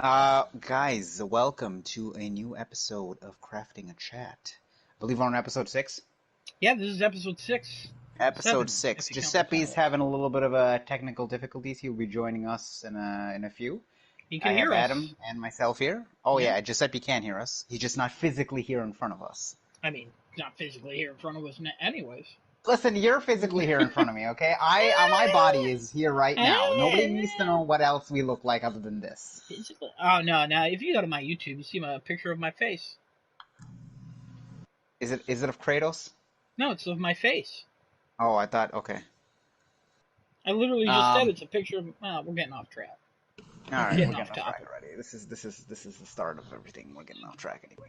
Guys, welcome to a new episode of Crafting a Chat. I believe we're on episode 6. Yeah, this is episode 6. Episode 7, 6. if you count the Giuseppe's title. having a little bit of technical difficulties. He'll be joining us in a few. You I can have hear Adam us. and myself here. Oh Yeah. yeah, Giuseppe can hear us. He's just not physically here in front of us. I mean, not physically here in front of us anyways. Listen, you're physically here in front of me, okay? My body is here right now. Nobody needs to know what else we look like other than this. Oh, no, now, if you go to my YouTube, you see a picture of my face. Is it of Kratos? No, it's of my face. Oh, I thought, okay. I literally just said it's a picture of... we're getting off track. All right, Getting we're off getting off track topic. already. This is the start of everything. We're getting off track anyway.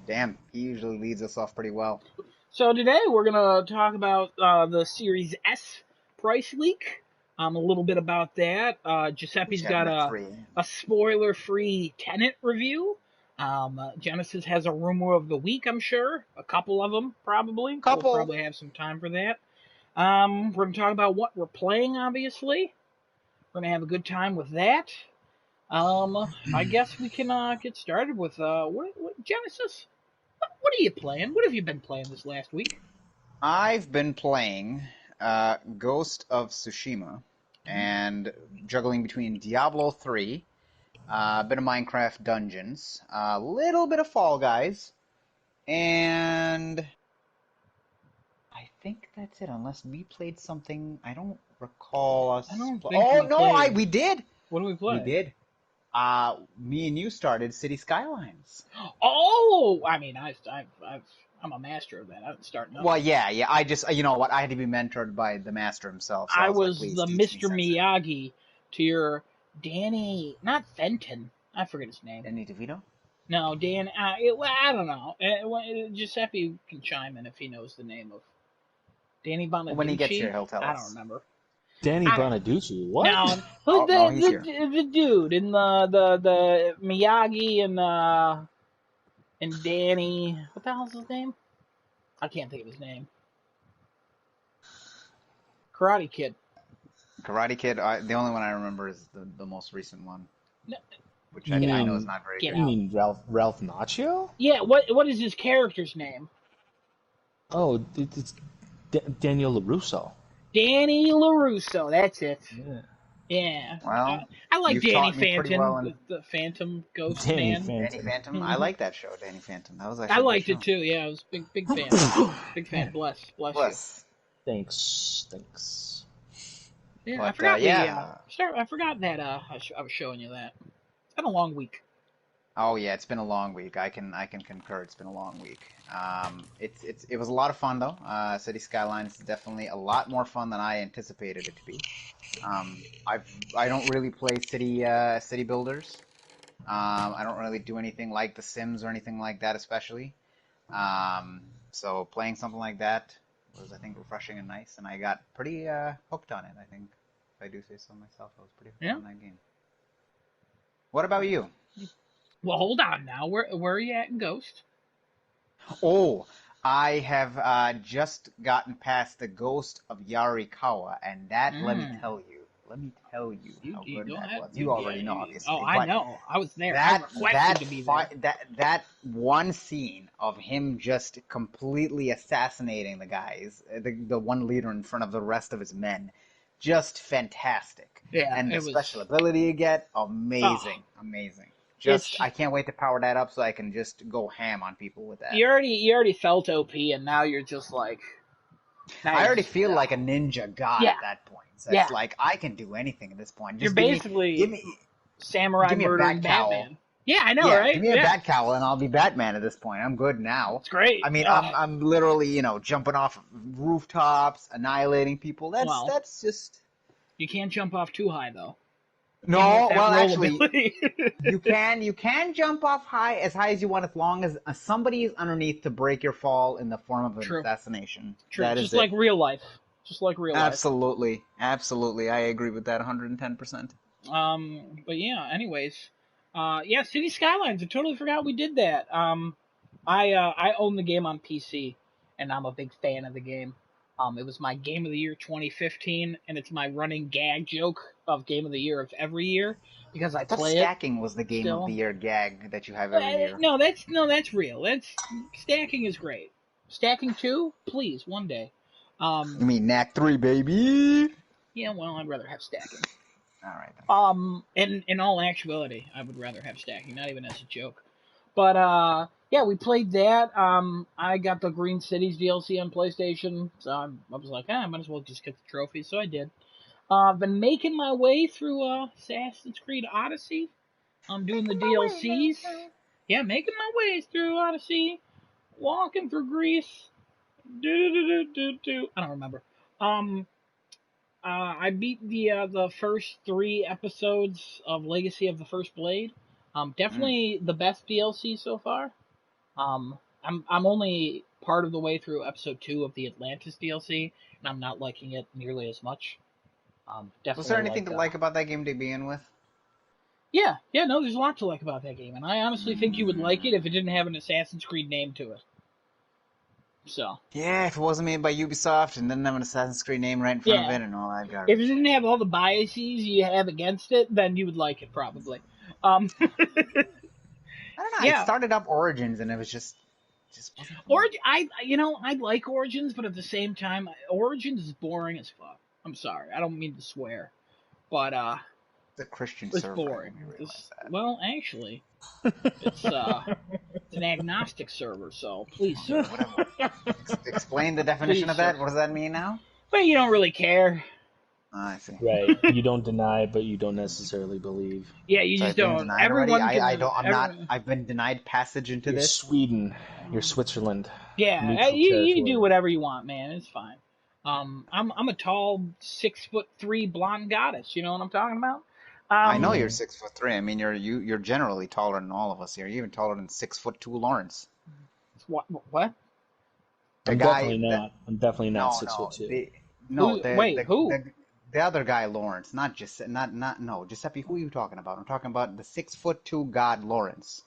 Damn, he usually leads us off pretty well. So today we're going to talk about the Series S price leak. A little bit about that. Giuseppe's got a spoiler-free Tenet review. Genesis has a rumor of the week, I'm sure. A couple of them, probably. We'll probably have some time for that. We're going to talk about what we're playing, obviously. We're going to have a good time with that. I guess we can get started with what Genesis. What are you playing? What have you been playing this last week? I've been playing Ghost of Tsushima and juggling between Diablo 3, a bit of Minecraft Dungeons, a little bit of Fall Guys, and I think that's it, unless we played something. I don't recall us. I don't think Oh, we no, played. we did. What did we play? We did. Me and you started City Skylines. Oh, I mean, I'm a master of that. I didn't start nothing. Well, yeah. I just, you know what? I had to be mentored by the master himself. So I I was like, the Please Mr. teach me, Sensei. Miyagi to your Danny, not Fenton. I forget his name. Danny DeVito? No, Dan. I don't know. Giuseppe can chime in if he knows the name of Danny Bonaducci. When he gets here, he'll tell us. I don't remember. Danny Bonaducci. What? No, Oh, the, no, he's here. the dude in the Miyagi and Danny. What the hell's his name? I can't think of his name. Karate Kid. Karate Kid, the only one I remember is the most recent one. No, Which I know is not very Get good. You mean Ralph Macchio? yeah, what is his character's name? Oh, it's Daniel LaRusso. Danny LaRusso, that's it. Yeah. Yeah. Well, I like you've Danny taught me pretty Phantom, well the Phantom Ghost Danny Man. Phantom. Danny Phantom. I like that show, Danny Phantom. That was actually I a good liked show. it too. Yeah, I was big fan. Big fan. Bless you. Plus, Thanks. Yeah, But, I forgot. yeah. I forgot that. I was showing you that. It's been a long week. oh yeah, it's been a long week. I can concur. It's been a long week. It was a lot of fun though. City Skylines is definitely a lot more fun than I anticipated it to be. I don't really play city builders. I don't really do anything like The Sims or anything like that, especially. So playing something like that was, I think, refreshing and nice, and I got pretty hooked on it. I think, if I do say so myself, I was pretty hooked on that game. What about you? Well, hold on now. Where are you at in Ghost? Oh, I have just gotten past the Ghost of Yarikawa, and that, let me tell you how good that was. You already know, obviously. Oh, I know. I was there. I That requested to be there. that one scene of him just completely assassinating the guys, the one leader in front of the rest of his men, just fantastic. Yeah, and the it was- special ability you get, amazing. Just, I can't wait to power that up so I can just go ham on people with that. You already felt OP, and now you're just like. I already feel like a ninja god Yeah. at that point. So Yeah. it's like I can do anything at this point. You're Just basically give me samurai give me a murdering bat cowl. Batman. Yeah, I know, yeah, right? give me a bat cowl and I'll be Batman at this point. I'm good now. It's great. I mean, Oh. I'm literally, jumping off rooftops, annihilating people. That's just You can't jump off too high though. no. That Well, roll actually, ability. you can jump off high as you want, as long as somebody is underneath to break your fall in the form of an True. assassination. True, That just is like it. real life. Just like real life. Absolutely. I agree with that 110%. But yeah, anyways. Yeah, City Skylines. I totally forgot we did that. I own the game on PC, and I'm a big fan of the game. It was my Game of the Year 2015, and it's my running gag joke of Game of the Year of every year because I I thought play it stacking was the game of the still. year gag that you have every year. No, that's real. That's stacking is great. Stacking 2, please, one day. You mean Knack 3, baby? Yeah, well, I'd rather have stacking. All right then. In all actuality, I would rather have stacking, not even as a joke. But yeah, we played that. I got the Green Cities DLC on PlayStation, so I was like, I might as well just get the trophy, so I did. I've been making my way through Assassin's Creed Odyssey. I'm doing the DLCs. Yeah, making my way through Odyssey, walking through Greece. I don't remember. Um, I beat the first 3 episodes of Legacy of the First Blade. Mm. Definitely the best DLC so far. I'm only part of the way through episode 2 of the Atlantis DLC, and I'm not liking it nearly as much. Was there Definitely anything to like about that game to begin with? yeah, no, there's a lot to like about that game, and I honestly think you would like it Mm. if it didn't have an Assassin's Creed name to it. So Yeah, if it wasn't made by Ubisoft and didn't have an Assassin's Creed name right in front of yeah, it and all that if it garbage. didn't have all the biases you have against it, then you would like it probably. Um, I don't know. It yeah, started up Origins and it was just wasn't for me. I like Origins, but at the same time, Origins is boring as fuck. I'm sorry, I don't mean to swear, but It's a Christian it's server. I boring. think we realize that. Well, actually, it's it's an agnostic server, so please, sir, Whatever. Explain the definition please, of sir. that. What does that mean now? But you don't really care. Oh, I see. Right. You don't deny, but you don't necessarily believe. Yeah, you So just I've been don't. denied already. Everyone I can. don't. I'm not. I've been denied passage into You're this. Sweden. You're Switzerland. Yeah, Neutral you do territory. whatever you want, man. It's fine. I'm a tall 6'3" blonde goddess. You know what I'm talking about? I know Um, you're Mm. 6'3". I mean, you're generally taller than all of us here. You're even taller than 6'2" Lawrence. what? What? The I'm guy definitely that not. I'm definitely not no six foot no two. the no Who? Wait, who? the other guy Lawrence, not just not no Giuseppe. Who are you talking about? I'm talking about the 6'2" god Lawrence.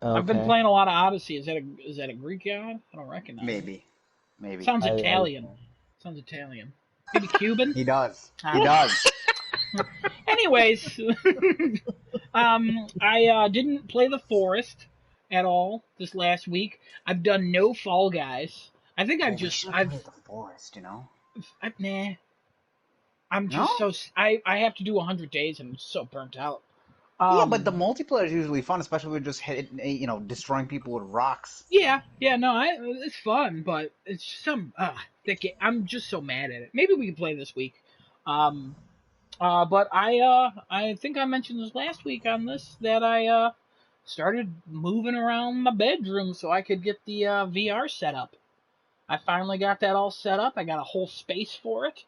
I've been Okay. playing a lot of Odyssey. Is that a Greek god? I don't recognize it. Maybe maybe Sounds I Italian. Sounds Italian. Maybe Cuban. he does I he don't know. does. Anyways, I didn't play the Forest at all this last week. I've done no Fall Guys. I think Oh, we should play the forest. nah. I'm No. just so I have to do 100 days and I'm so burnt out. Yeah, but the Um, multiplayer is usually fun, especially with just destroying people with rocks. yeah, no, it's fun, but it's some I'm just so mad at it. Maybe we can play this week. Um, but I think I mentioned this last week on this that I started moving around my bedroom so I could get the VR set up. I finally got that all set up. I got a whole space for it.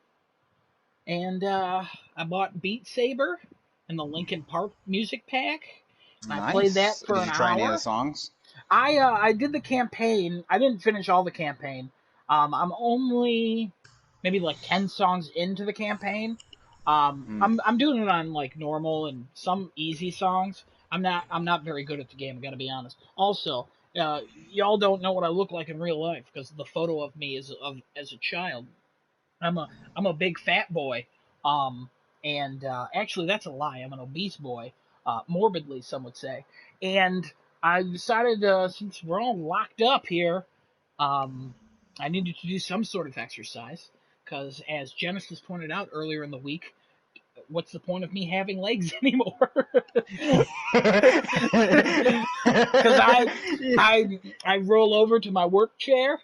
And I bought Beat Saber and the Linkin Park music pack. And I played that Nice. for Did an you try any of the hour. songs? I did the campaign. I didn't finish all the campaign. I'm only maybe like 10 songs into the campaign. Hmm. I'm doing it on like normal and some easy songs. I'm not very good at the game. I gotta be honest. Also, y'all don't know what I look like in real life because the photo of me is of as a child. I'm a big fat boy. Um, and actually, that's a lie. I'm an obese boy, morbidly, some would say. And I decided, since we're all locked up here, um, I needed to do some sort of exercise. Because, as Genesis pointed out earlier in the week, what's the point of me having legs anymore? Because I roll over to my work chair,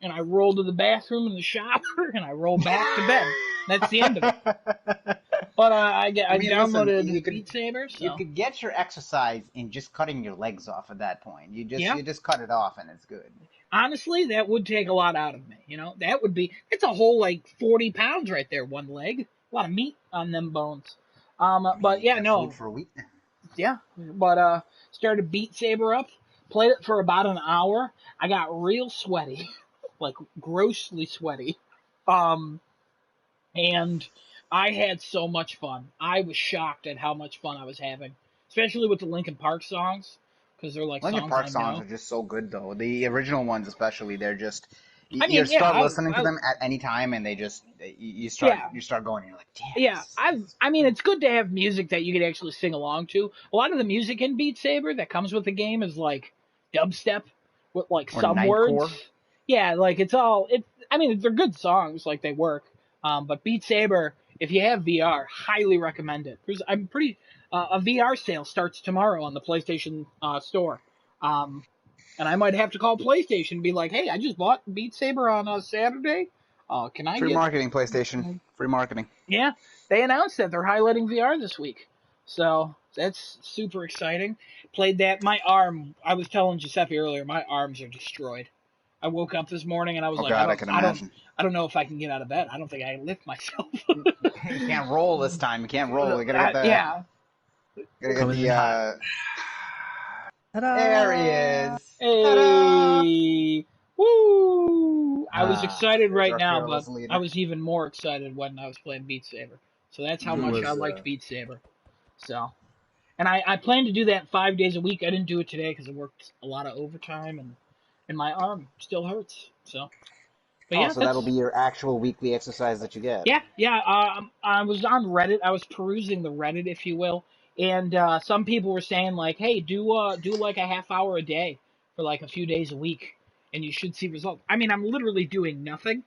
and I roll to the bathroom and the shower, and I roll back to bed. That's the end of it. But I mean, listen, downloaded Beat Saber, you so could get your exercise in just cutting your legs off at that point. yeah. You just cut it off and it's good. Honestly, that would take a lot out of me. You know, it's a whole like 40 pounds right there, one leg. A lot of meat on them bones. I mean, But you yeah, got no, food for a week. yeah. But started Beat Saber up, played it for about an hour. I got real sweaty, like grossly sweaty. Um, and I had so much fun. I was shocked at how much fun I was having, especially with the Linkin Park songs, because they're like Linkin songs Park I songs know. are just so good though. The original ones especially, they're just I You mean, yeah, start listening to them at any time, and yeah, you start going. And you're like, damn, yeah. this is I good. mean, it's good to have music that you can actually sing along to. A lot of the music in Beat Saber that comes with the game is like dubstep with like Or some words. Nightcore. Yeah, like it's all it. I mean, they're good songs, like they work. But Beat Saber, if you have VR, highly recommend it. Because I'm pretty. A VR sale starts tomorrow on the PlayStation Store. Um, and I might have to call PlayStation and be like, "Hey, I just bought Beat Saber on Saturday. Can I Free get?" marketing, PlayStation. Free marketing. Yeah, they announced that they're highlighting VR this week, so that's super exciting. Played that. My arm. I was telling Giuseppe earlier. My arms are destroyed. I woke up this morning and I was Oh like, God, I can imagine. I don't know if I can get out of bed. I don't think I can lift myself. You can't roll this time. You can't roll. You Yeah. gotta get Coming the. in hot. There he Ta-da! is. Ta-da! Hey. Woo! I was Ah, excited There's right our now, but fearless I leader. was even more excited when I was playing Beat Saber. So that's how it much Mm. I was liked Beat Saber. So. And I plan to do that 5 days a week. I didn't do it today because I worked a lot of overtime and my arm still hurts. So, but Oh, yeah, so that'll be that's your actual weekly exercise that you get. yeah. I was on Reddit. I was perusing the Reddit, if you will, and some people were saying like, hey, do like a half hour a day for like a few days a week, and you should see results. I mean, I'm literally doing nothing.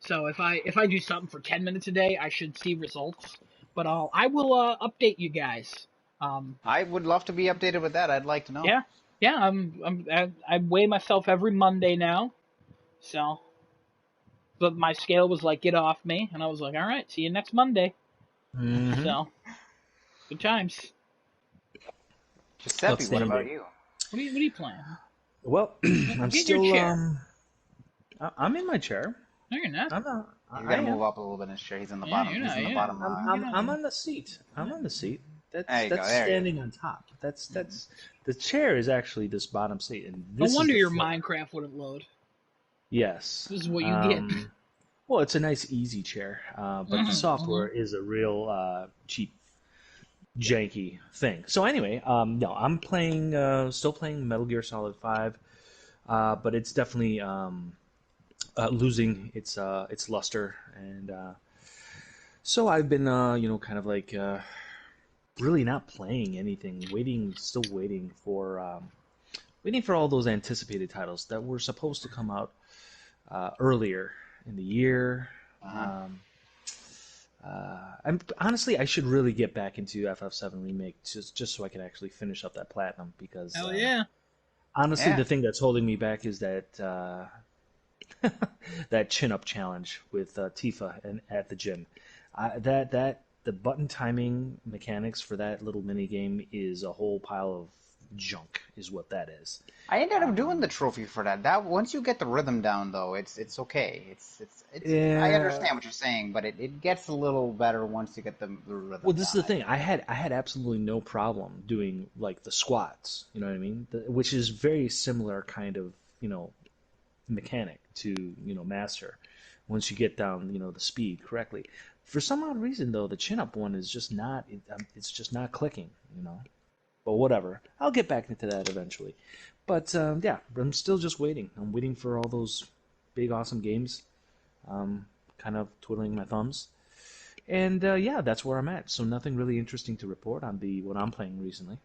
So if I do something for 10 minutes a day, I should see results. But I will update you guys. Um, I would love to be updated with that. I'd like to know. Yeah, yeah. I weigh myself every Monday now. So, but my scale was like, get off me, and I was like, all right, see you next Monday. Mm-hmm. So, good times. Giuseppe, what about Outstanding. you? What are you playing? Well, I'm Get in your still chair. I'm in my chair. No, you're not. I'm not. He's I got to move am. up a little bit in his chair. He's in the Yeah, bottom. you're He's not. in the You're not. bottom. I'm on the seat. I'm on the seat. There you go. That's There you standing on top. That's the chair is actually this bottom seat, and No this is wonder the your foot. Minecraft wouldn't load. Yes. This is what you get. Well, it's a nice easy chair, but the Hmm. software is a real cheap, janky thing. So anyway, no, I'm playing, still playing Metal Gear Solid 5, but it's definitely losing its luster, and so I've been, kind of like really not playing anything, still waiting for all those anticipated titles that were supposed to come out earlier in the year. Uh-huh. Um, I'm honestly, I should really get back into FF7 remake just so I can actually finish up that platinum because Hell yeah. honestly, Yeah. the thing that's holding me back is that that chin up challenge with Tifa and at the gym. That the button timing mechanics for that little mini game is a whole pile of junk, is what that is. I ended up doing the trophy for that. That once you get the rhythm down, though, it's okay. It's. I Yeah. understand what you're saying, but it gets a little better once you get the Well, rhythm this is down. the I thing. think. I had absolutely no problem doing like the squats. You know what I mean? Which is very similar kind of mechanic to master once you get down the speed correctly. For some odd reason though, the chin up one is just not. It's just not clicking. But whatever. I'll get back into that eventually. But yeah, I'm still just waiting. I'm waiting for all those big awesome games. Kind of twiddling my thumbs. And yeah, that's where I'm at. So nothing really interesting to report on the what I'm playing recently.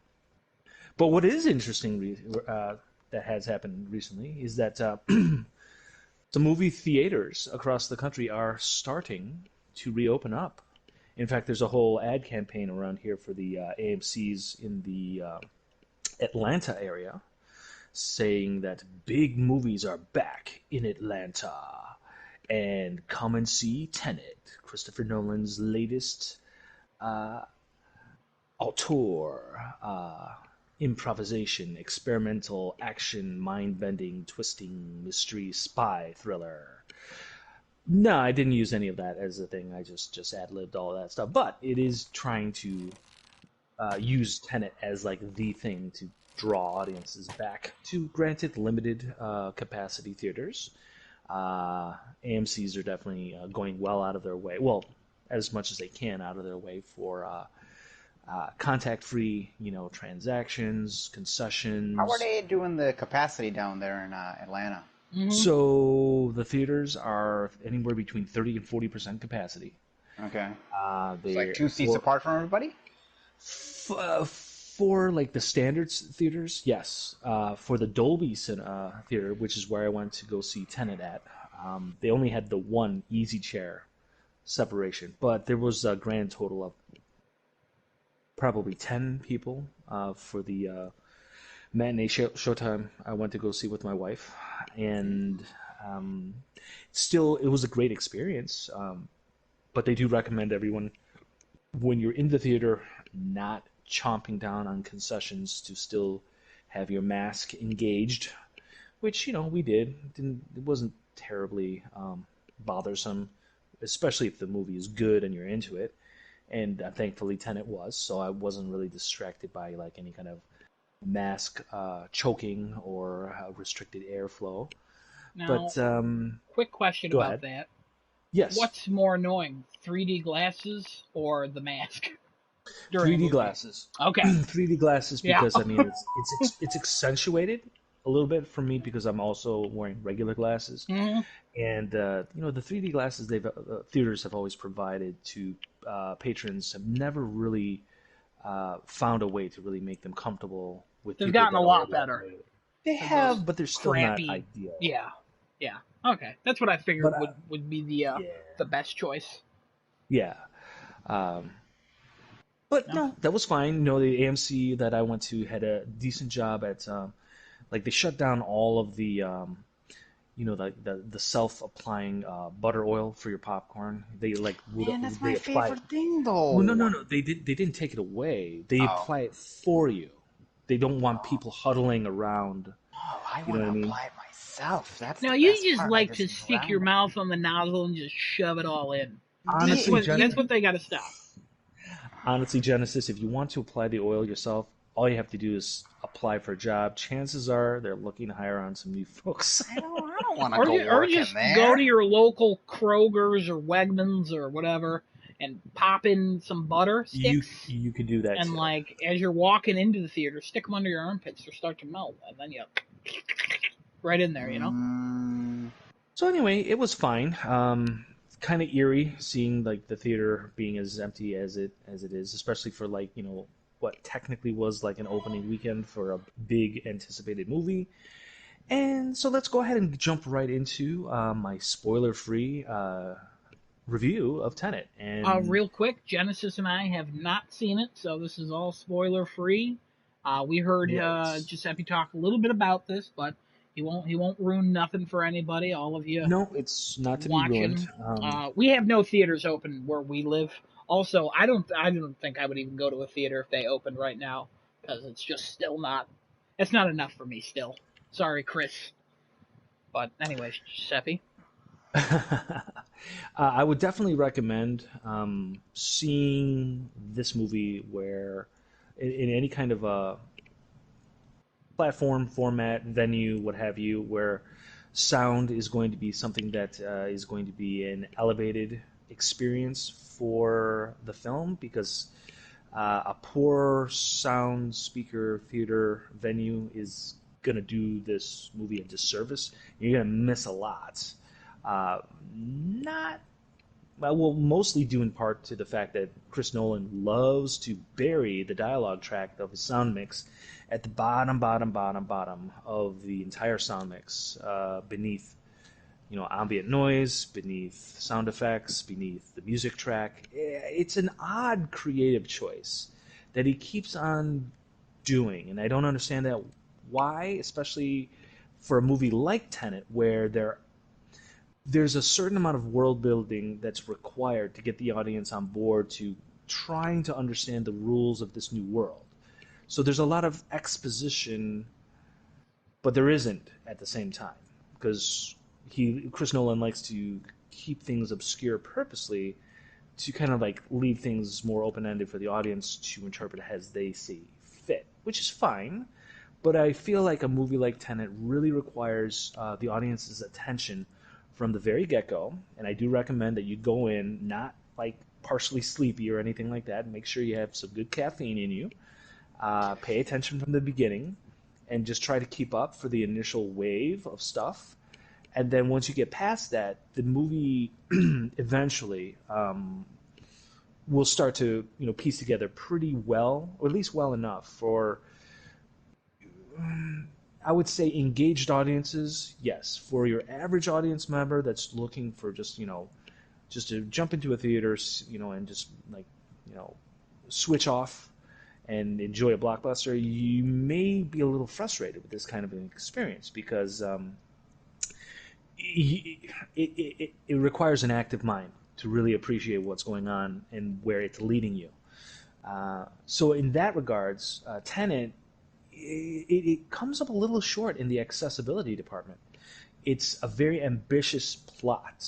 But what is interesting that has happened recently is that the movie theaters across the country are starting to reopen up. In fact, there's a whole ad campaign around here for the AMC's in the Atlanta area saying that big movies are back in Atlanta. And come and see Tenet, Christopher Nolan's latest uh, auteur, improvisation, experimental action, mind-bending, twisting, mystery, spy thriller. No, I didn't use any of that as a thing. I just ad-libbed all of that stuff. But it is trying to use Tenet as like the thing to draw audiences back to, granted, limited capacity theaters. AMC's are definitely going well out of their way. Well, as much as they can out of their way for contact-free, transactions, How are concessions. they doing the capacity down there in Atlanta? Mm-hmm. So the theaters are anywhere between 30 and 40% capacity. Okay. It's like They two seats apart from everybody? for like the standards theaters, yes. For the Dolby theater, which is where I went to go see Tenet at, they only had the one easy chair separation, but there was a grand total of probably 10 people for the matinee showtime I went to go see with my wife, and um, still it was a great experience. But they do recommend everyone when you're in the theater not chomping down on concessions to still have your mask engaged, which we did. It wasn't terribly bothersome, especially if the movie is good and you're into it. And thankfully, Tenet was, so I wasn't really distracted by like any kind of mask choking or restricted airflow. Now, But quick question go about ahead. that. Yes, What's more annoying, 3D glasses or the mask during a 3D movie? glasses. Okay. 3D glasses Yeah. because I mean it's accentuated a little bit for me because I'm also wearing regular glasses, Hmm. and the 3D glasses they've theaters have always provided to patrons have never really found a way to really make them comfortable with They've people gotten a that lot already have better. them. They Those have, but they're still not crappy. ideal. Yeah. Yeah. Okay. That's what I But figured would be yeah, the best choice. yeah. Um, but No. no, that was fine. The AMC that I went to had a decent job at like they shut down all of the the self-applying butter oil for your popcorn. They like Man, that's my they apply it. favorite thing, Well, no, though. no, no. They didn't take it away. They Oh. apply it for you. They don't want Oh. people huddling around. No, I You know want what to I mean? apply it myself. That's Now the you best just part. I like just to stick your drown it. mouth on the nozzle and just shove it all in. Honestly, That's Jen, what they got to stop. honestly, Genesis, if you want to apply the oil yourself, all you have to do is apply for a job. Chances are they're looking to hire on some new folks. I don't want to Or go or work in just go to there. your local Kroger's or Wegmans or whatever and pop in some butter you sticks you can do that and too. like as you're walking into the theater, stick them under your armpits. They start to melt, and then you right in there. Mm, So anyway, it was fine. Kind of eerie seeing like the theater being as empty as it is, especially for like what technically was like an opening weekend for a big anticipated movie. And so let's go ahead and jump right into my spoiler-free review of Tenet. And Real quick, Genesis and I have not seen it, so this is all spoiler free. We heard right, Giuseppe talk a little bit about this, but he won't ruin nothing for anybody. All of you no, it's not to be ruined. watching. We have no theaters open where we live. Also, I don't think I would even go to a theater if they opened right now because it's just still not. It's not enough for me still. Sorry, Chris. But anyways, Giuseppe. I would definitely recommend seeing this movie where, in any kind of a platform, format, venue, what have you, where sound is going to be something that is going to be an elevated experience for the film because a poor sound speaker theater venue is going to do this movie a disservice. You're going to miss a lot. Not well, mostly due in part to the fact that Chris Nolan loves to bury the dialogue track of his sound mix at the bottom of the entire sound mix, beneath ambient noise, beneath sound effects, beneath the music track. It's an odd creative choice that he keeps on doing, and I don't understand that why, especially for a movie like Tenet, where there's a certain amount of world building that's required to get the audience on board to trying to understand the rules of this new world. So there's a lot of exposition, but there isn't at the same time because Chris Nolan likes to keep things obscure purposely to kind of like leave things more open ended for the audience to interpret as they see fit, which is fine. But I feel like a movie like Tenet really requires the audience's attention from the very get go. And I do recommend that you go in not like partially sleepy or anything like that. Make sure you have some good caffeine in you. Pay attention from the beginning and just try to keep up for the initial wave of stuff. And then once you get past that, the movie eventually will start to piece together pretty well, or at least well enough for, I would say, engaged audiences. Yes, for your average audience member that's looking for just to jump into a theater, and just like switch off and enjoy a blockbuster, you may be a little frustrated with this kind of an experience because it requires an active mind to really appreciate what's going on and where it's leading you. So in that regards, Tenet, it comes up a little short in the accessibility department. It's a very ambitious plot,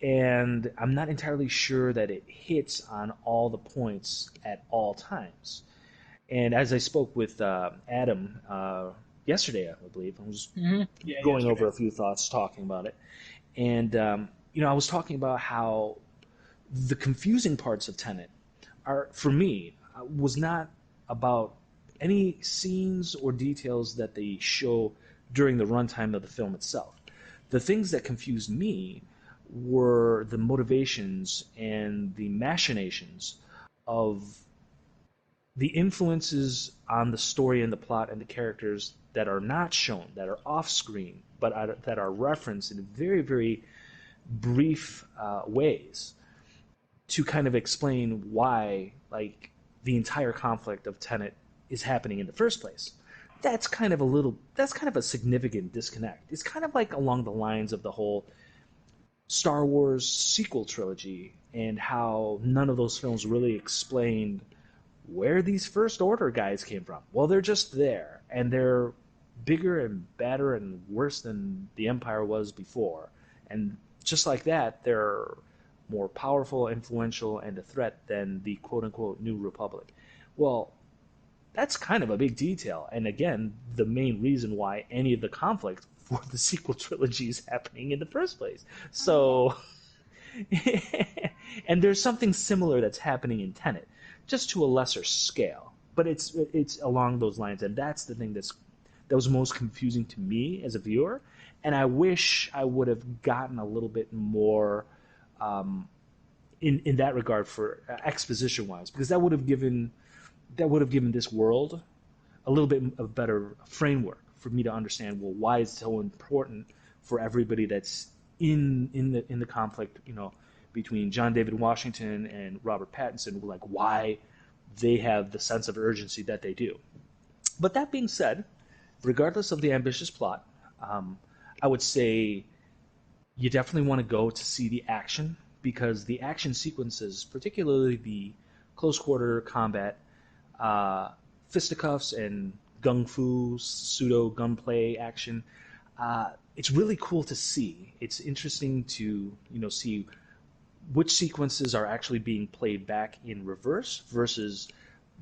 and I'm not entirely sure that it hits on all the points at all times. And as I spoke with Adam yesterday, I believe, I was going over a few thoughts, talking about it, and I was talking about how the confusing parts of Tenet are, for me, was not about any scenes or details that they show during the runtime of the film itself. The things that confused me were the motivations and the machinations of the influences on the story and the plot and the characters that are not shown, that are off screen, but that are referenced in very, very brief ways to kind of explain why, like, the entire conflict of Tenet is happening in the first place. That's kind of a significant disconnect. It's kind of like along the lines of the whole Star Wars sequel trilogy and how none of those films really explained where these First Order guys came from. Well, they're just there, and they're bigger and badder and worse than the Empire was before. And just like that, they're more powerful, influential, and a threat than the quote-unquote New Republic. Well, that's kind of a big detail. And again, the main reason why any of the conflict for the sequel trilogy is happening in the first place. So, and there's something similar that's happening in Tenet, just to a lesser scale. But it's along those lines, and that's the thing that was most confusing to me as a viewer. And I wish I would have gotten a little bit more in that regard for exposition wise, because that would have given this world a little bit of better framework for me to understand, well, why it's so important for everybody that's in the conflict, between John David Washington and Robert Pattinson, like why they have the sense of urgency that they do. But that being said, regardless of the ambitious plot, I would say you definitely want to go to see the action, because the action sequences, particularly the close quarter combat, fisticuffs and gung fu, pseudo gunplay action, it's really cool to see. It's interesting to see which sequences are actually being played back in reverse versus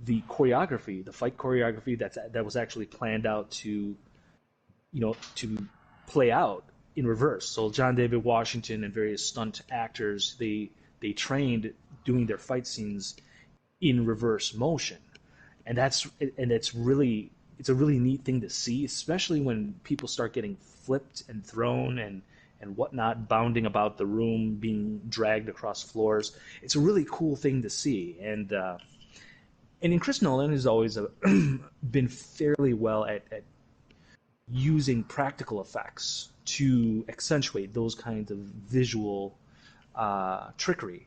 the choreography, the fight choreography that was actually planned out to play out in reverse. So John David Washington and various stunt actors, they trained doing their fight scenes in reverse motion, and it's a really neat thing to see, especially when people start getting flipped and thrown and whatnot, bounding about the room, being dragged across floors. It's a really cool thing to see, and in Chris Nolan has always been fairly well at using practical effects to accentuate those kinds of visual trickery.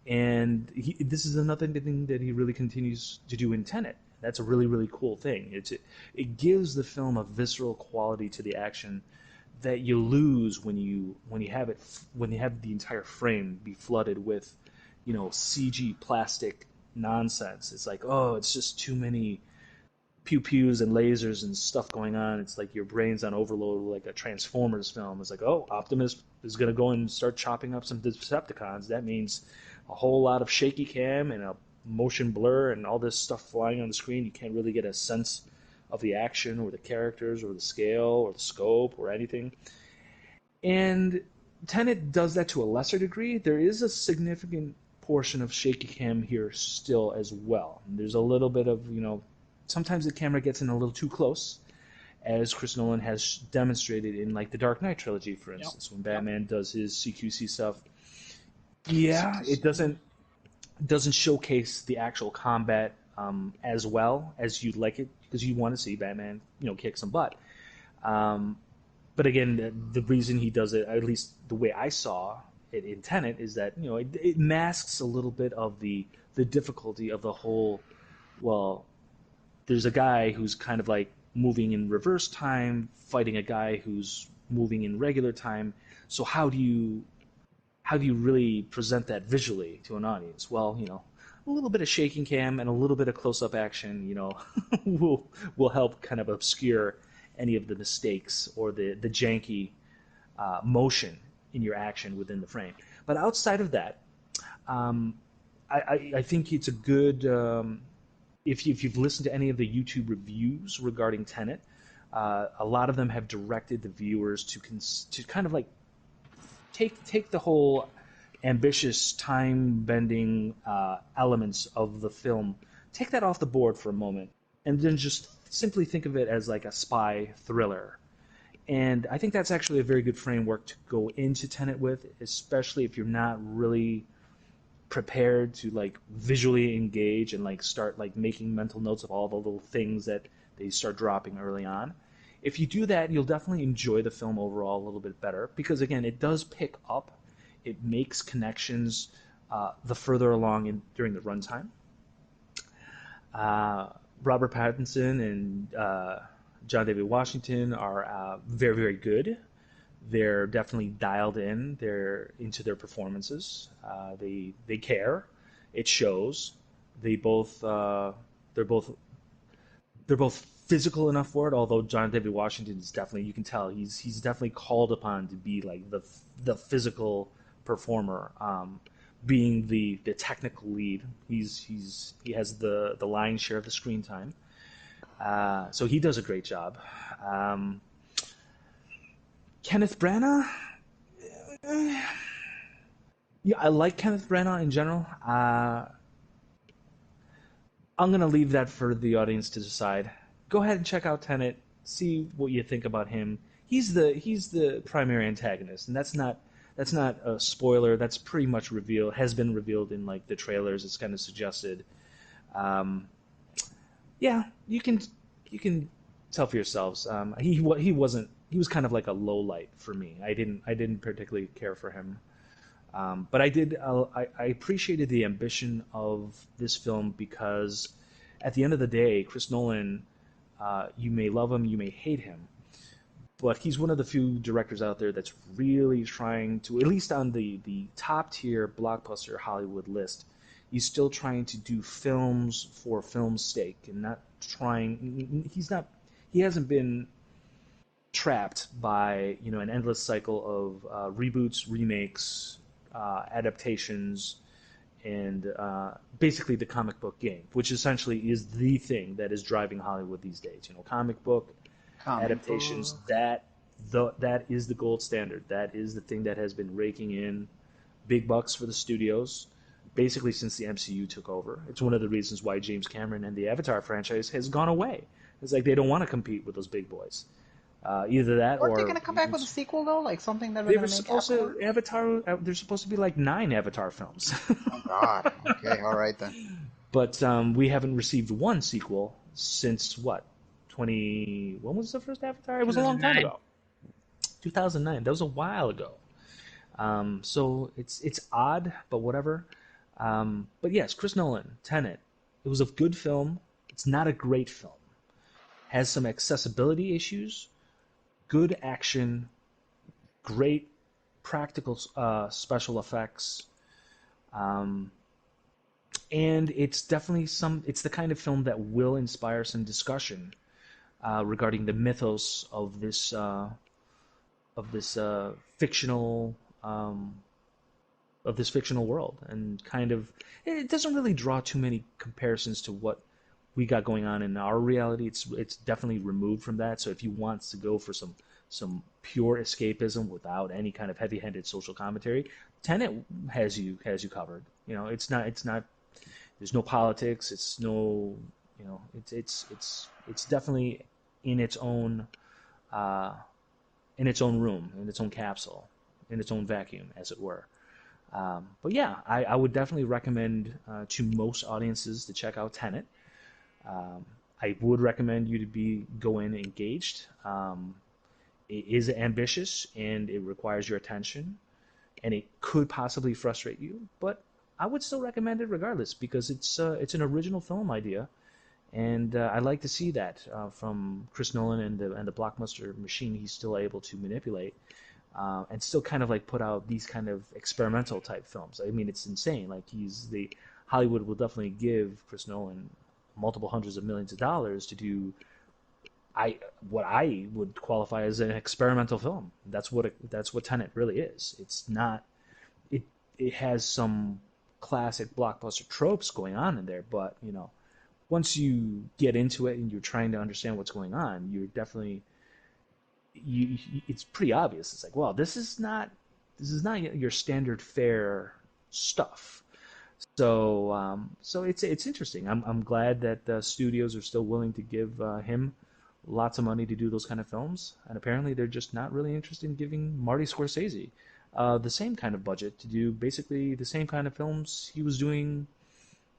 And this is another thing that he really continues to do in Tenet. That's a really, really cool thing. It gives the film a visceral quality to the action that you lose when you have the entire frame be flooded with CG plastic nonsense. It's like, oh, it's just too many pew-pews and lasers and stuff going on. It's like your brain's on overload, like a Transformers film. It's like, oh, Optimus is going to go and start chopping up some Decepticons. That means a whole lot of shaky cam and a motion blur and all this stuff flying on the screen. You can't really get a sense of the action or the characters or the scale or the scope or anything. And Tenet does that to a lesser degree. There is a significant portion of shaky cam here still as well. And there's a little bit of, sometimes the camera gets in a little too close, as Chris Nolan has demonstrated in like the Dark Knight trilogy, for Yep. instance, when Yep. Batman does his CQC stuff. Yeah, it doesn't showcase the actual combat as well as you'd like it, because you want to see Batman, kick some butt. Um, but again, the reason he does it, at least the way I saw it in Tenet, is that it masks a little bit of the difficulty of the whole. Well, there's a guy who's kind of like moving in reverse time, fighting a guy who's moving in regular time. So how do you really present that visually to an audience? Well, a little bit of shaking cam and a little bit of close-up action, will help kind of obscure any of the mistakes or the janky motion in your action within the frame. But outside of that, um, I think it's a good if you've listened to any of the YouTube reviews regarding Tenet, a lot of them have directed the viewers to kind of like take the whole ambitious time bending elements of the film, take that off the board for a moment, and then just simply think of it as like a spy thriller. And I think that's actually a very good framework to go into Tenet with, especially if you're not really prepared to like visually engage and like start like making mental notes of all the little things that they start dropping early on. If you do that, you'll definitely enjoy the film overall a little bit better, because again, it does pick up, it makes connections the further along during the runtime. Robert Pattinson and John David Washington are very, very good. They're definitely dialed in. They're into their performances. They care. It shows. They're both physical enough for it. Although John David Washington is definitely, you can tell he's definitely called upon to be like the physical performer, being the technical lead. He has the lion's share of the screen time. So he does a great job. Kenneth Branagh, yeah, I like Kenneth Branagh in general. I'm gonna leave that for the audience to decide. Go ahead and check out Tenet. See what you think about him. He's the primary antagonist, and that's not a spoiler. That's pretty much revealed. Has been revealed in like the trailers. It's kind of suggested. Um, yeah, you can tell for yourselves. He wasn't. He was kind of like a low light for me. I didn't particularly care for him. But I did. I appreciated the ambition of this film, because at the end of the day, Chris Nolan, you may love him, you may hate him, but he's one of the few directors out there that's really trying to, at least on the top tier blockbuster Hollywood list, he's still trying to do films for film's sake, and not trying. He hasn't been trapped by an endless cycle of reboots, remakes, adaptations, and basically the comic book game, which essentially is the thing that is driving Hollywood these days. Comic book adaptations. That is the gold standard. That is the thing that has been raking in big bucks for the studios basically since the MCU took over. It's one of the reasons why James Cameron and the Avatar franchise has gone away. It's like they don't want to compete with those big boys. Either that, Weren't or they going to come back with a sequel though? Like something that they they're were going to make supposed to afterward? Avatar. There's supposed to be like 9 Avatar films, Oh God. Okay. All right then. but we haven't received one sequel since what? 20. When was the first Avatar? It was a long time 2009. ago. 2009. That was a while ago. So it's odd, but whatever. But yes, Chris Nolan, Tenet. It was a good film. It's not a great film. Has some accessibility issues. Good action. Great practical special effects. Um, and it's definitely it's the kind of film that will inspire some discussion regarding the mythos of this fictional um, of this fictional world, and kind of it doesn't really draw too many comparisons to what we got going on in our reality. It's definitely removed from that. So if you want to go for some pure escapism without any kind of heavy-handed social commentary, Tenet has you covered. It's not there's no politics. It's no it's definitely in its own uh, in its own room, in its own capsule, in its own vacuum, as it were. But yeah, I would definitely recommend to most audiences to check out Tenet. Um, I would recommend you to go in engaged. It is ambitious and it requires your attention, and it could possibly frustrate you. But I would still recommend it regardless because it's an original film idea, and I like to see that from Chris Nolan and the blockbuster machine he's still able to manipulate. And still kind of like put out these kind of experimental type films. I mean, it's insane. Like Hollywood will definitely give Chris Nolan multiple hundreds of millions of dollars to do what I would qualify as an experimental film. That's what Tenet really is. It's not it it has some classic blockbuster tropes going on in there, but once you get into it and you're trying to understand what's going on, you're definitely it's pretty obvious. It's like, well, this is not your standard fare stuff. So it's interesting. I'm glad that studios are still willing to give him lots of money to do those kind of films, and apparently they're just not really interested in giving Marty Scorsese the same kind of budget to do basically the same kind of films he was doing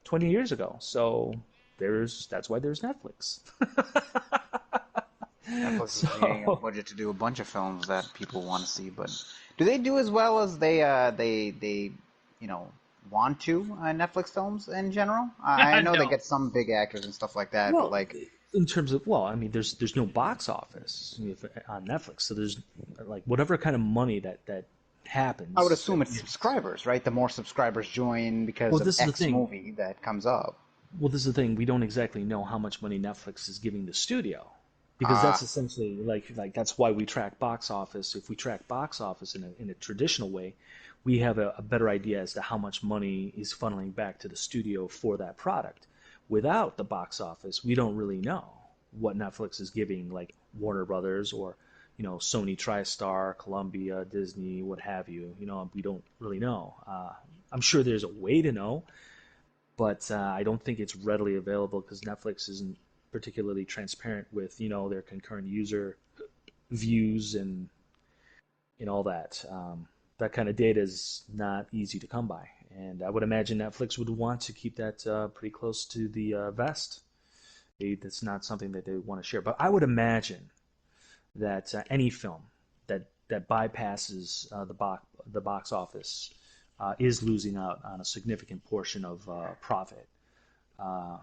20 years ago. So that's why there's Netflix. Netflix is needing a So budget to do a bunch of films that people want to see, but do they do as well as they want to Netflix films in general? I know they No. get some big actors and stuff like that, but well, like in terms of I mean, there's no box office on Netflix, so there's like whatever kind of money that I would happens. assume it's subscribers, right? The more subscribers join because Well, of this is the X thing. movie that comes up. Well, this is the thing. We don't exactly know how much money Netflix is giving the studio, because that's Ah, essentially like that's why we track box office. If we track box office in a traditional way, we have a better idea as to how much money is funneling back to the studio for that product. Without the box office, we don't really know what Netflix is giving, like Warner Brothers or Sony TriStar, Columbia, Disney, what have you. We don't really know. I'm sure there's a way to know, but I don't think it's readily available because Netflix isn't particularly transparent with their concurrent user views and all that. That kind of data is not easy to come by, and I would imagine Netflix would want to keep that pretty close to the vest. That's not something that they want to share. But I would imagine that any film that bypasses the box office is losing out on a significant portion of profit uh,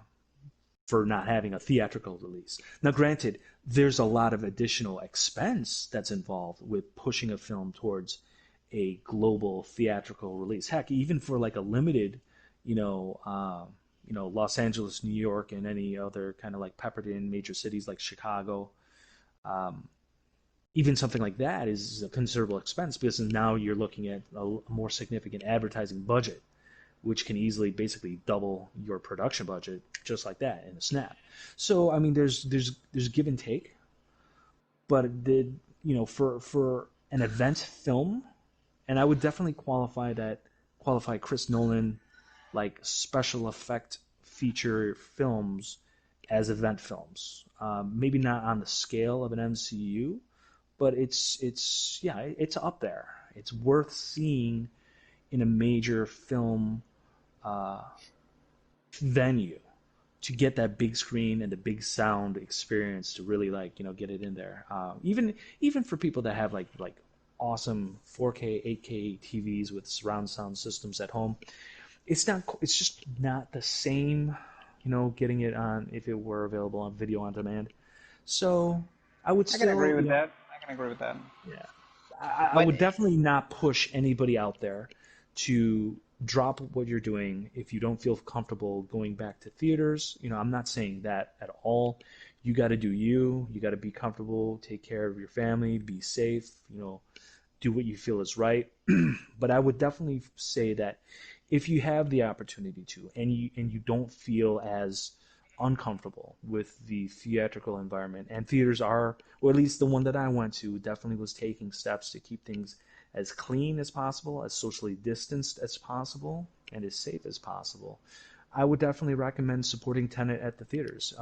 for not having a theatrical release. Now, granted, there's a lot of additional expense that's involved with pushing a film towards a global theatrical release. Heck, even for like a limited, Los Angeles, New York, and any other kind of like peppered in major cities like Chicago. Um, Even something like that is a considerable expense because now you're looking at a more significant advertising budget, which can easily basically double your production budget just like that in a snap. So I mean, there's give and take, but for an event film, and I would definitely qualify Chris Nolan like special effect feature films as event films. Maybe not on the scale of an MCU, but it's up there. It's worth seeing in a major film uh, venue to get that big screen and the big sound experience to really get it in there. Even for people that have like awesome 4K, 8K TVs with surround sound systems at home, it's just not the same. Getting it on if it were available on video on demand. So I would I can still, agree with that. I can agree with that. yeah, I But would definitely not push anybody out there to drop what you're doing if you don't feel comfortable going back to theaters. I'm not saying that at all. You got to do you. You got to be comfortable, take care of your family, be safe, do what you feel is right. But I would definitely say that if you have the opportunity to and you don't feel as uncomfortable with the theatrical environment, and theaters are, or at least the one that I went to definitely was taking steps to keep things as clean as possible, as socially distanced as possible, and as safe as possible. I would definitely recommend supporting Tenet at the theaters.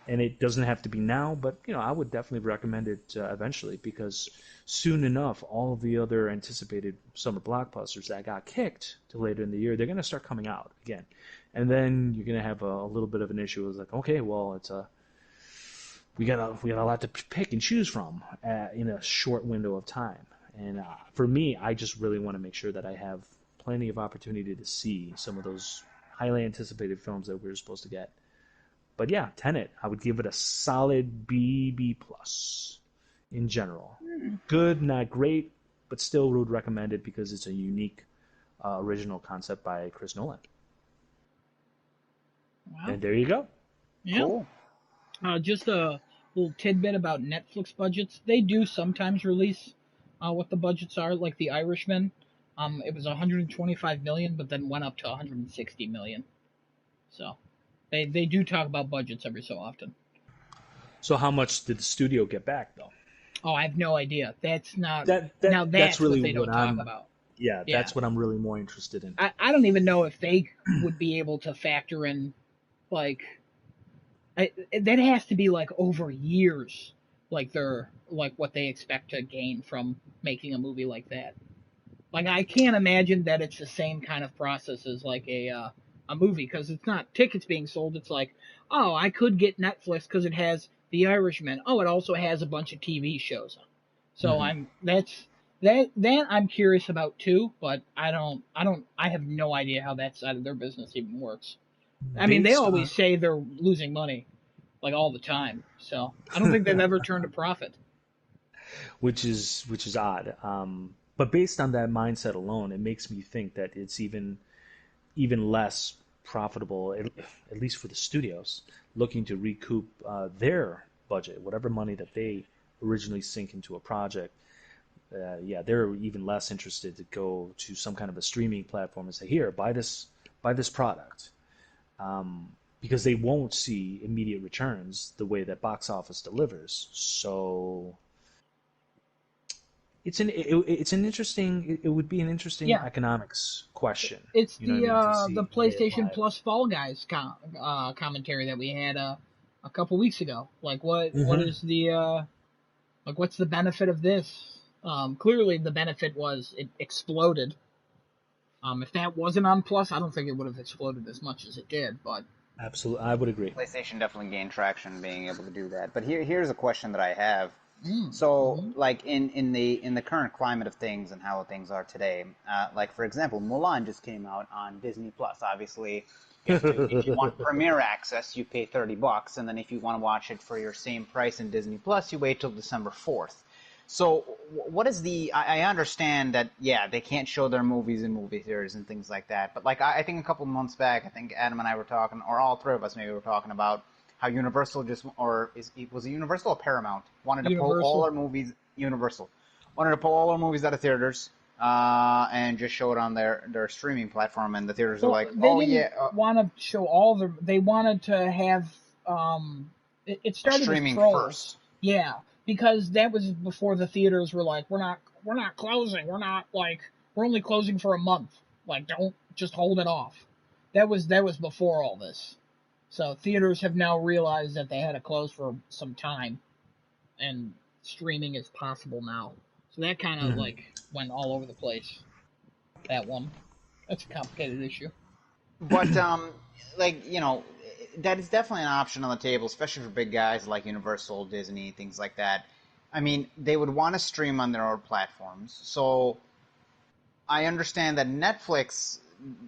and it doesn't have to be now, but I would definitely recommend it eventually, because soon enough, all of the other anticipated summer blockbusters that got kicked to later in the year, they're going to start coming out again, and then you're going to have a little bit of an issue. It's like, okay, well, we got a lot to pick and choose from in a short window of time. And for me, I just really want to make sure that I have plenty of opportunity to see some of those highly anticipated films that we were supposed to get. But yeah, Tenet, I would give it a solid B plus in general. Good, not great, but still would recommend it because it's a unique original concept by Chris Nolan. Wow. And there you go. Yeah. Cool. Just a little tidbit about Netflix budgets. They do sometimes release what the budgets are, like The Irishman. It was 125 million, but then went up to 160 million. So they do talk about budgets every so often. So how much did the studio get back, though? Oh, I have no idea. That's not that's really what they don't talk I'm about. Yeah, that's what I'm really more interested in. I don't even know if they would be able to factor in, like, that has to be like over years, like what they expect to gain from making a movie like that. Like, I can't imagine that it's the same kind of process as like a movie, because it's not tickets being sold. It's like, oh, I could get Netflix because it has The Irishman. Oh, it also has a bunch of TV shows. So that I'm curious about too, but I have no idea how that side of their business even works. I mean, they always say they're losing money, like, all the time. So I don't think they've ever turned a profit. Which is odd. But based on that mindset alone, it makes me think that it's even less profitable, at least for the studios, looking to recoup their budget, whatever money that they originally sink into a project. They're even less interested to go to some kind of a streaming platform and say, here, buy this product. Because they won't see immediate returns the way that box office delivers. So it would be an interesting economics question. It's the PlayStation Plus Fall Guys commentary that we had a couple weeks ago. Like, what is the what's the benefit of this? Clearly the benefit was it exploded. If that wasn't on Plus, I don't think it would have exploded as much as it did. But absolutely, I would agree. PlayStation definitely gained traction being able to do that. But here's a question that I have. So, like, in the current climate of things and how things are today, like, for example, Mulan just came out on Disney Plus. Obviously, if you want premiere access, you pay $30, and then if you want to watch it for your same price in Disney Plus, you wait till December 4th. So, what is I understand that, they can't show their movies in movie theaters and things like that, but, like, I think a couple months back, I think Adam and I were talking, or all three of us maybe were talking about how Universal was it Universal or Paramount wanted to pull all our movies. Universal wanted to pull all our movies out of theaters and just show it on their streaming platform, and the theaters were like, want to show all the. They wanted to have it started streaming with Trolls. first. Yeah, because that was before the theaters were like, we're not closing. We're only closing for a month. Like, don't just hold it off. That was before all this. So theaters have now realized that they had to close for some time, and streaming is possible now. So that kind of went all over the place. That one, that's a complicated issue. But that is definitely an option on the table, especially for big guys like Universal, Disney, things like that. I mean, they would want to stream on their own platforms. So I understand that Netflix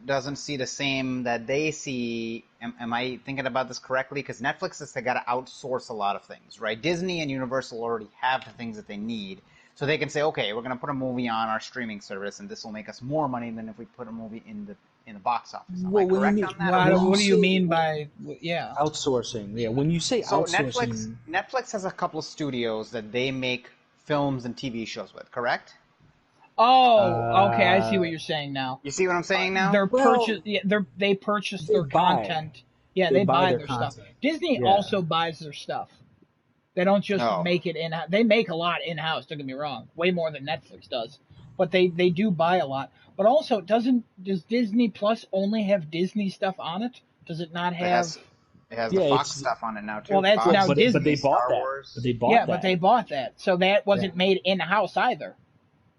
doesn't see the same that they see. Am I thinking about this correctly? Because Netflix has got to outsource a lot of things, right? Disney and Universal already have the things that they need. So they can say, okay, we're going to put a movie on our streaming service, and this will make us more money than if we put a movie in the box office. Am I correct on that? What do you mean by outsourcing? Yeah, when you say outsourcing, Netflix has a couple of studios that they make films and TV shows with, correct? Oh, okay. I see what you're saying now. You see what I'm saying now? They purchase their content. Yeah, they buy their stuff. Disney also buys their stuff. They don't just make it in-house. They make a lot in-house, don't get me wrong. Way more than Netflix does. But they do buy a lot. But also, does Disney Plus only have Disney stuff on it? Does it not have... It has the Yeah, Fox it's stuff on it now Well, too. that's Fox, now but they Disney. bought Star that. But Wars. they Yeah, bought but they that. bought that, so that Yeah, wasn't made in house either.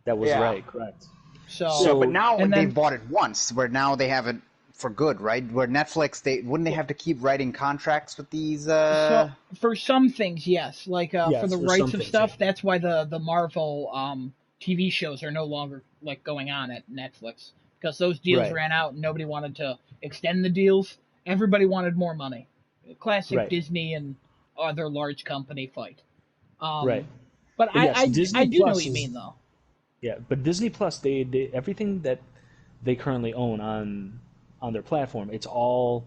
that was Yeah. right. Correct. So Yeah, but So now and they've then bought it once, where now they have it for good, right? Where Netflix, they wouldn't they have to keep writing contracts with these? so for some things, yes, like for yes, the for some rights of things, yeah. stuff, that's why the Marvel TV shows are no longer like going on at Netflix because those deals Right, ran out and nobody wanted to extend the deals. Everybody wanted more money. Classic right, Disney and other large company fight. right. Um, but But yes, I Disney do know what Plus you is mean though. yeah. But Disney Plus, they everything that they currently own on their platform, it's all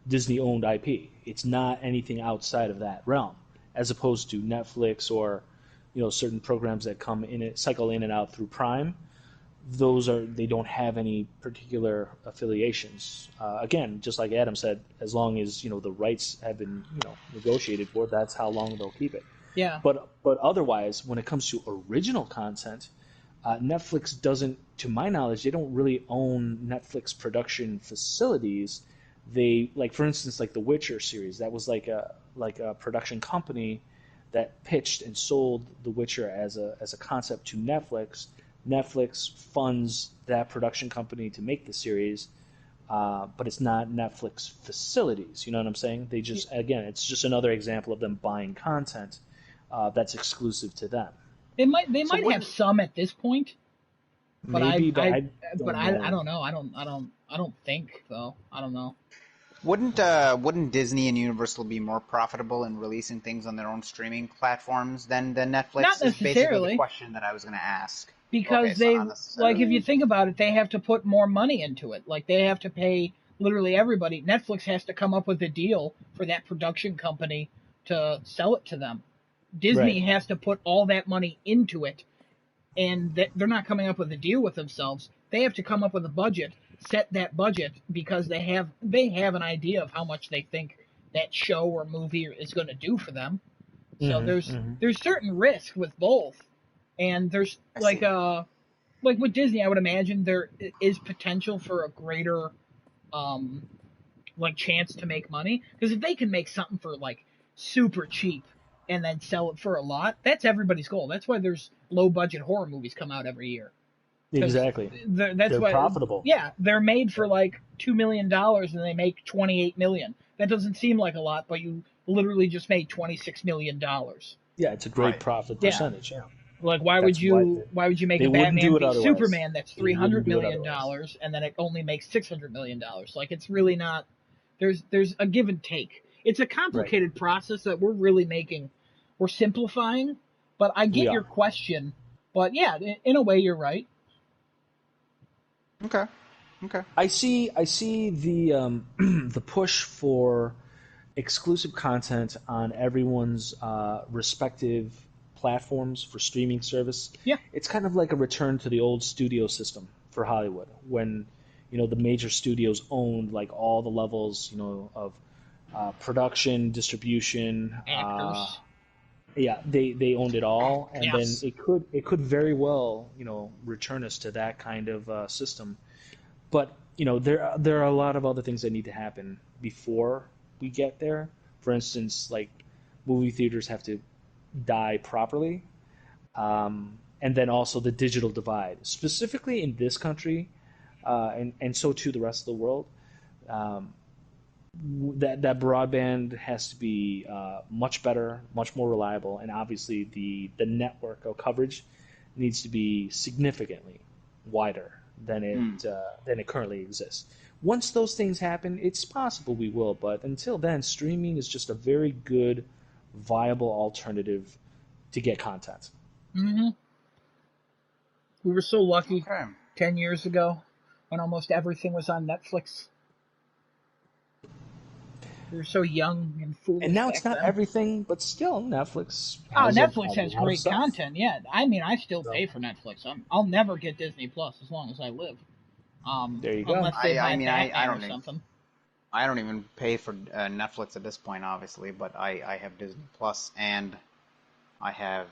Disney owned IP. It's not anything outside of that realm, as opposed to Netflix or certain programs that come in it cycle in and out through Prime. Those are they don't have any particular affiliations. Again, just like Adam said, as long as the rights have been negotiated for, that's how long they'll keep it. Yeah. But otherwise, when it comes to original content, Netflix doesn't, to my knowledge, they don't really own Netflix production facilities. They like, for instance, like the Witcher series. That was like a production company that pitched and sold The Witcher as a concept to Netflix. Netflix funds that production company to make the series, but it's not Netflix facilities. You know what I'm saying? They just again, it's just another example of them buying content that's exclusive to them. They So might have wouldn't some at this point, but Maybe, but I don't I know. don't know. I don't think though. I don't know. wouldn't Disney and Universal be more profitable in releasing things on their own streaming platforms than Not Netflix? Is basically the necessarily, question that I was going to ask. Okay, because so they not like if you necessarily. think about it, they have to put more money into it. Like they have to pay literally everybody. Netflix has to come up with a deal for that production company to sell it to them. Right. Disney has to put all that money into it, and they're not coming up with a deal with themselves. They have to come up with a budget, set that budget because they have an idea of how much they think that show or movie is going to do for them. So Hmm. Hmm. there's certain risk with both, and there's I see. like with Disney, I would imagine there is potential for a greater um like chance to make money because if they can make something for like super cheap and then sell it for a lot, that's everybody's goal. That's why there's low budget horror movies come out every year because Exactly. that's They're why profitable. yeah they're made for Right. like $2 million and they make 28 million. That doesn't seem like a lot, but you literally just made $26 million. Yeah, it's a great Right. profit Yeah, percentage. Yeah. like That's why why would you make they a wouldn't Batman do it v otherwise. Superman that's They three wouldn't hundred do it million otherwise. dollars and then it only makes $600 million? Like it's really not. There's a give and take. It's a Right. complicated process that we're simplifying. But I We get your are. question. But yeah, in a way you're right. Okay. Okay. I see the the push for exclusive content on everyone's respective platforms for streaming service. Yeah. It's kind of like a return to the old studio system for Hollywood when the major studios owned like all the levels of production, distribution. Actors. Yeah, they owned it all, and then Yes. it could very well return us to that kind of system. But there are a lot of other things that need to happen before we get there. For instance, like movie theaters have to die properly, and then also the digital divide, specifically in this country, and so too the rest of the world. Um, that broadband has to be much better, much more reliable, and obviously the network of coverage needs to be significantly wider Hmm. than it currently exists. Once those things happen, it's possible we will, but until then, streaming is just a very good, viable alternative to get content. Hmm. We were so lucky Okay. 10 years ago when almost everything was on Netflix. We were so young and And foolish now it's back not then. everying, but still, Netflix Oh, has a Netflix has lot of great stuff. content. Yeah, I mean, I still So pay for Netflix. I'll never get Disney Plus as long as I live. there you go. Unless they I buy mean I Batman or don't even something. I don't even pay for Netflix at this point, obviously, but I have Disney Plus and I have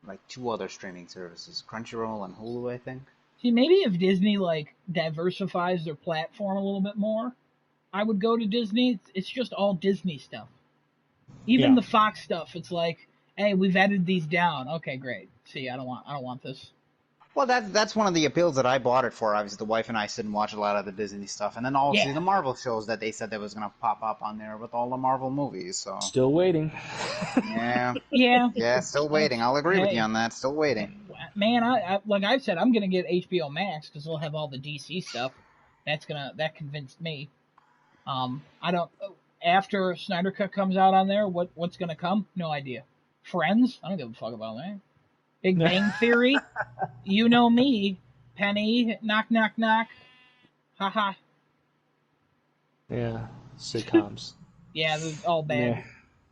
like two other streaming services, Crunchyroll and Hulu, I think. See, maybe if Disney like diversifies their platform a little bit more, I would go to Disney. It's just all Disney stuff. Even Yeah. the Fox stuff, it's like, hey, we've edited these down. Okay, great. See, I don't want this. Well, that's one of the appeals that I bought it for. Obviously, the wife and I sit and watch a lot of the Disney stuff, and then obviously Yeah. the Marvel shows that they said that was going to pop up on there with all the Marvel movies. So Still waiting. yeah, Yeah. yeah, still waiting. I'll agree with you Hey, on that. Still waiting. man, I like I've said, I'm gonna get HBO Max because they'll have all the DC stuff. That convinced me. I don't. After Snyder Cut comes out on there, what's gonna come? No idea. Friends? I don't give a fuck about that. Big Bang Theory? You know me. Penny, knock knock knock. Haha. Yeah. Sitcoms. Yeah, they're all bad. Yeah.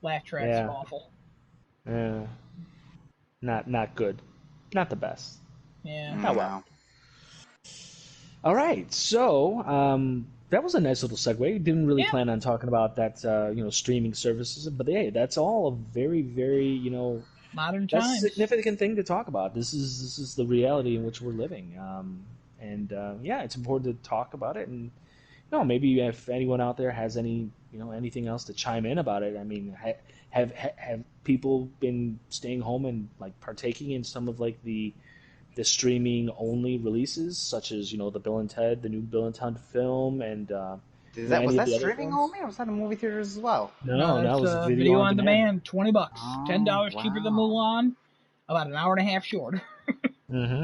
Laugh tracks, Yeah. awful. Yeah. Not good. Not the best. Yeah. Oh well. No. All right. So that was a nice little segue. Didn't really Yeah. plan on talking about that, streaming services, but hey, that's all a very, very, Modern that's a times. significant thing to talk about. This is the reality in which we're living, and yeah, it's important to talk about it. And maybe if anyone out there has anything else to chime in about it. I mean, have people been staying home and like partaking in some of like the streaming only releases, such as the Bill and Ted, the new Bill and Ted film, and Was any of that the other streaming films? only, or was that in movie theaters as well? No, No, that that's was video video on on demand. demand, $20, Oh, $10 cheaper than wow. Mulan, about an hour and a half short. Hmm.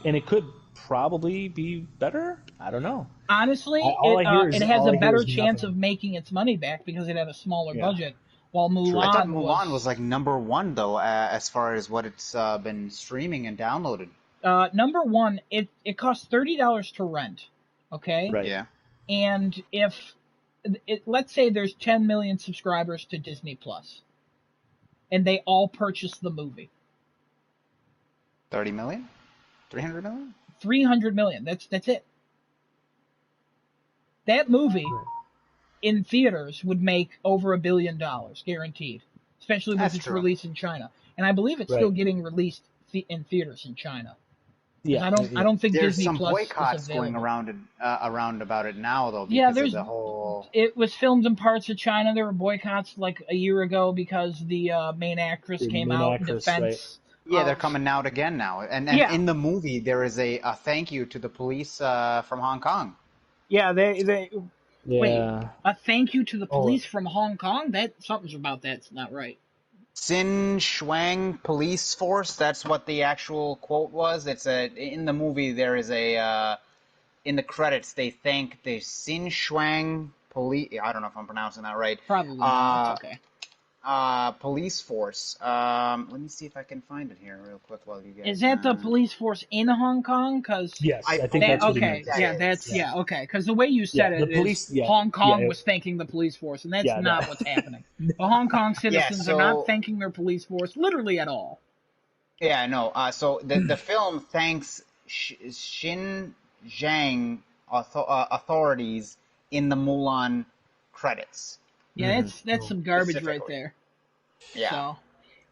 And it could probably be better. I don't know. Honestly, All I hear it is has a better chance nothing. of making its money back because it had a smaller Yeah, budget, while true. I thought Mulan Mulan was was like number one though, as far as what it's been streaming and downloaded. number one. It costs $30 to rent, okay? Right. Yeah, And if let's say there's 10 million subscribers to Disney Plus, and they all purchase the movie, 30 million, 300 million. 300 million. That's it. That movie Right. in theaters would make over $1 billion guaranteed, especially with That's its true. release in China. And I believe it's still Right. getting released in theaters in China. Because Yeah. I Yeah. don't think There's Disney some Plus is boycotts going available. around about it now though Yeah, because of the whole. it was filmed in parts of China. There were boycotts like a year ago because the main actress The came main out in actress, right? defense Yeah, they're of. coming out again now, and Yeah, in the movie there is a thank you to the police from Hong Kong. yeah. They wait. Yeah. A thank you to the Oh, police from Hong Kong. That something's about that's not right. Sin Shuang Police Force. That's what the actual quote was. In the movie there is a in the credits they thank the Sin Shuang Police. I don't know if I'm pronouncing that right. Probably not. Uh, It's okay. Police force. Let me see if I can find it here real quick while you guys. Is that the police force in Hong Kong? Because yes, I I think believe that's what he okay, meant. that yeah, is. that's Yeah. okay. Because the way you Yeah. said The it is police. Yeah. Hong Kong Yeah. was thanking the police force, and that's Yeah. not That. what's happening. The Hong Kong Yeah. citizens are not So thanking their police force literally at all. yeah, no. So the film thanks Xinjiang authorities in the Mulan credits Yeah, Hmm. that's some garbage right specifically. there. Yeah. So,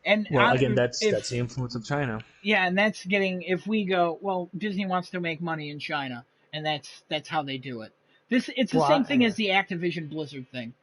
and Well, again, that's if the influence of China. yeah, and that's getting if we go well, Disney wants to make money in China, and that's how they do it. It's the Well, same thing as the Activision Blizzard thing.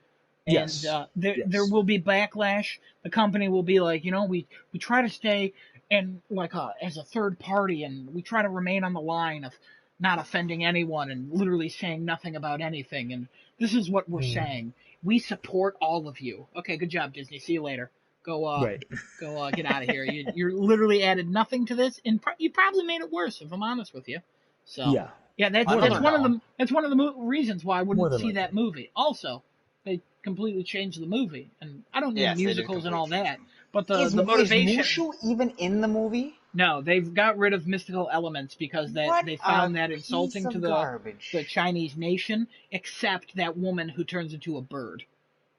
And yes. there Yes. will be backlash. The company will be like, we try to stay and like as a third party, and we try to remain on the line of not offending anyone and literally saying nothing about anything. And this is what we're Mm. saying. We support all of you. Okay, good job, Disney. See you later. Right. Go get out of here. You're literally added nothing to this, and you probably made it worse, if I'm honest with you. So Yeah. yeah, More than that's one of the reasons why I More wouldn't than see that likely. movie. Also, they completely changed the movie, and I don't need Yes, they did musicals and all completely change that. them. But Is the motivation. Mushu even in the movie? No, they've got rid of mystical elements because What they a found that piece insulting to of the garbage. Chinese nation, except that woman who turns into a bird.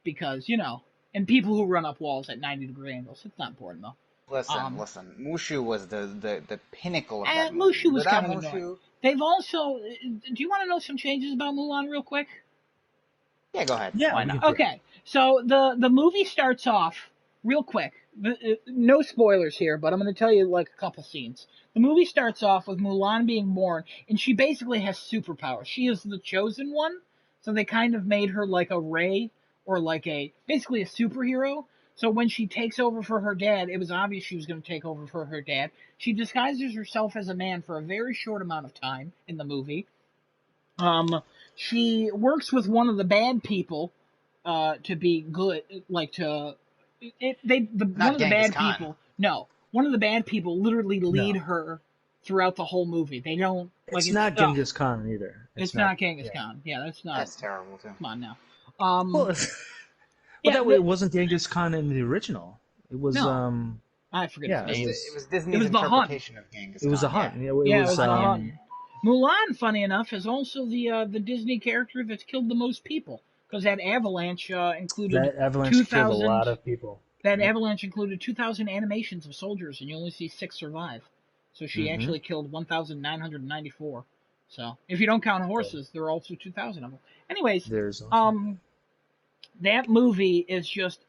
Because, and people who run up walls at 90-degree angles. It's not important, though. Listen. Mushu was the pinnacle of that And movie. Mushu was Without kind of annoying. Mushu, They've also. Do you want to know some changes about Mulan real quick? yeah, go ahead. Yeah. Why We not? can Okay, so the movie starts off real quick. No spoilers here, but I'm going to tell you like a couple scenes. The movie starts off with Mulan being born, and she basically has superpowers. She is the chosen one. So they kind of made her like a Rey or like basically a superhero. So when she takes over for her dad, it was obvious she was going to take over for her dad. She disguises herself as a man for a very short amount of time in the movie. Um, she works with one of the bad people to be good, like to one Not of the Genghis bad Khan. people. No, one of the bad people literally lead No, her throughout the whole movie. They don't like it's it's not Genghis Khan either. It's it's not. not Genghis Yeah. Khan. Yeah, that's not. That's terrible too. Come on now. Well, well, Yeah, that way it wasn't Genghis Khan in the original. It was no, I forget his yeah, It name. was It Disney's was the Hun. interpretation of Genghis it was a Khan. hunt. Yeah. You know, it Yeah, it was was the Hun. Mulan, funny enough, is also the Disney character that's killed the most people because that avalanche included that avalanche killed a 2,000. lot of people. That Yep. avalanche included 2,000 animations of soldiers, and you only see 6 survive. So she Mm-hmm. actually killed 1,994. So if you don't count So horses, there are also 2,000 of them. Anyways, there's also um, that movie is just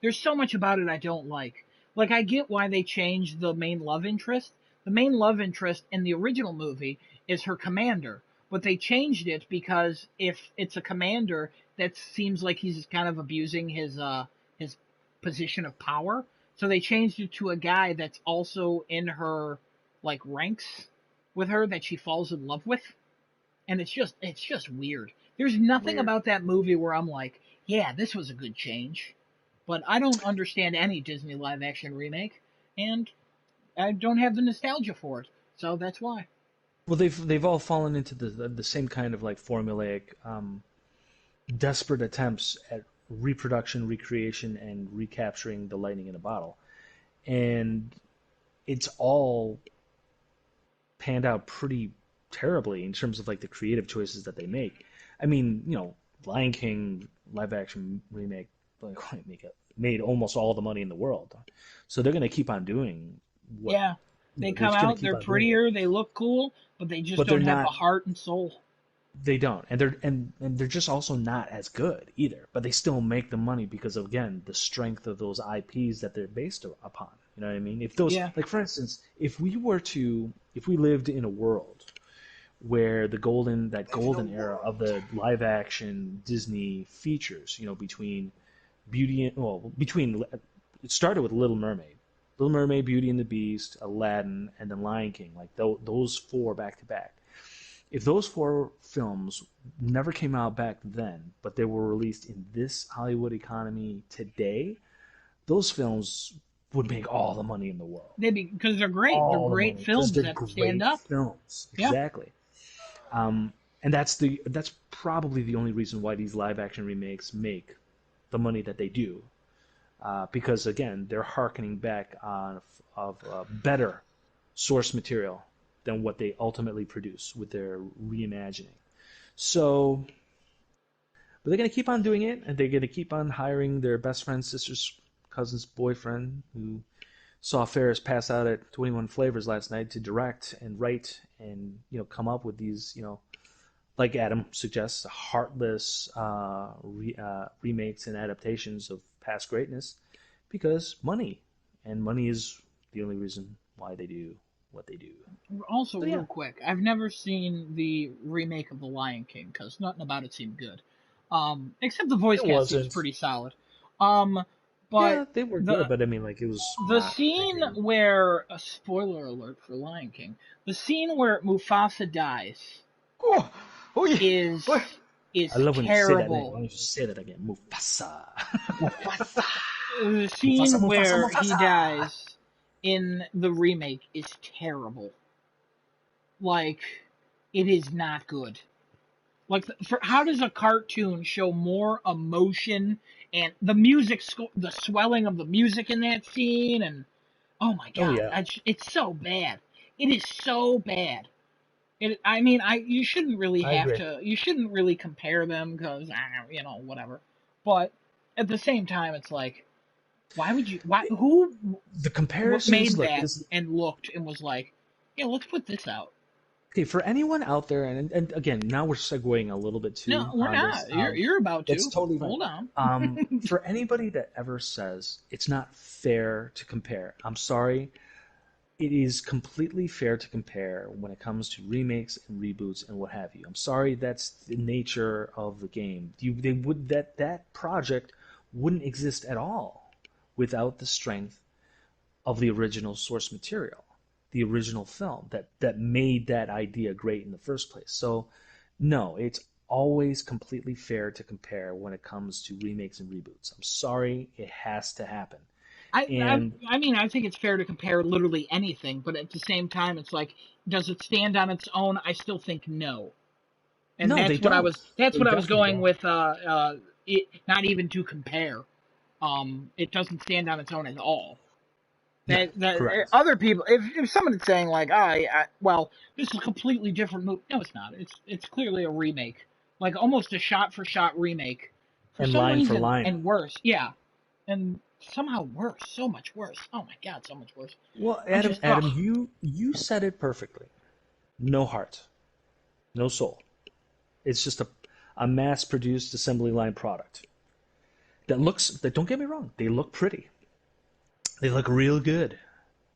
there's so much about it I don't like. Like I get why they changed the main love interest. The main love interest in the original movie is her commander, but they changed it because if it's a commander that seems like he's kind of abusing his position of power, so they changed it to a guy that's also in her like ranks with her that she falls in love with, and it's just weird. There's nothing Weird. about that movie where I'm like, yeah, this was a good change. But I don't understand any Disney live action remake, and I don't have the nostalgia for it. So that's why. well, they've all fallen into the same kind of like formulaic, desperate attempts at reproduction, recreation, and recapturing the lightning in a bottle, and it's all panned out pretty terribly in terms of like the creative choices that they make. I mean, Lion King live action remake like, made almost all the money in the world, so they're going to keep on doing what Yeah, they they're come going to out, keep they're on doing it, prettier, they look cool, but they just but they're don't have the not. heart and soul. They don't, and they're just also not as good either. But they still make the money because of, again, the strength of those IPs that they're based upon. You know what I mean? If those, Yeah, like for instance, if we lived in a world where that golden era of the live action Disney features, between it started with Little Mermaid, Beauty and the Beast, Aladdin, and then Lion King, like those four back to back. If those four films never came out back then, but they were released in this Hollywood economy today, those films would make all the money in the world. they because they're great. They're All the great money because films they're that stand great up. films. Yeah, Exactly. And that's probably the only reason why these live action remakes make the money that they do, because again they're harkening back on of better source material than what they ultimately produce with their reimagining. So, but they're going to keep on doing it, and they're going to keep on hiring their best friend's sister's cousin's boyfriend, who saw Ferris pass out at 21 Flavors last night, to direct and write and come up with these like Adam suggests, heartless remakes and adaptations of past greatness, because money, and money is the only reason why they do what they do. also So real yeah, quick, I've never seen the remake of The Lion King because nothing about it seemed good. Except the voice it cast seems wasn't. pretty solid. Um, but Yeah, they were good, the but I mean, like, it was the not that scene great. where a spoiler alert for Lion King, the scene where Mufasa dies Oh, oh yeah. is What? I is love when you say that name. Why terrible. don't you say that again? Mufasa. Mufasa. The Mufasa, scene Mufasa, where he Mufasa. dies in the remake is terrible. Like, it is not good. Like, how does a cartoon show more emotion and the music, the swelling of the music in that scene, and oh my Oh god, yeah, it's so bad. It is so bad. I mean, you shouldn't really I have agree. to. You shouldn't really compare them because whatever. But at the same time, it's like, why would you? Why? Who The comparisons, made look, that this. and looked and was like, yeah, let's put this out. Okay, for anyone out there, and again, now we're segueing a little bit No, too we're on this. not. You're about That's to. totally fine. Hold on. For anybody that ever says it's not fair to compare, I'm sorry. it is completely fair to compare when it comes to remakes and reboots and what have you. I'm sorry, that's the nature of the game. They would that project wouldn't exist at all without the strength of the original source material, the original film that made that idea great in the first place. So, no, it's always completely fair to compare when it comes to remakes and reboots. I'm sorry, it has to happen. And I mean, I think it's fair to compare literally anything, but at the same time, it's like, does it stand on its own? I still think no, and no, they don't. that's They what I was definitely going don't. with. It not even to compare. It doesn't stand on its own at all. No, That correct. other people, if someone is saying like, well, this is a completely different movie. No, it's not. It's clearly a remake, like almost a shot for shot remake, for And some line for reason, line. and worse. Yeah, and somehow worse, so much worse. Oh my god, so much worse. Well, I Adam, just ugh. Adam, you said it perfectly. No heart, no soul. It's just a mass-produced assembly line product that looks. That don't get me wrong, they look pretty. They look real good.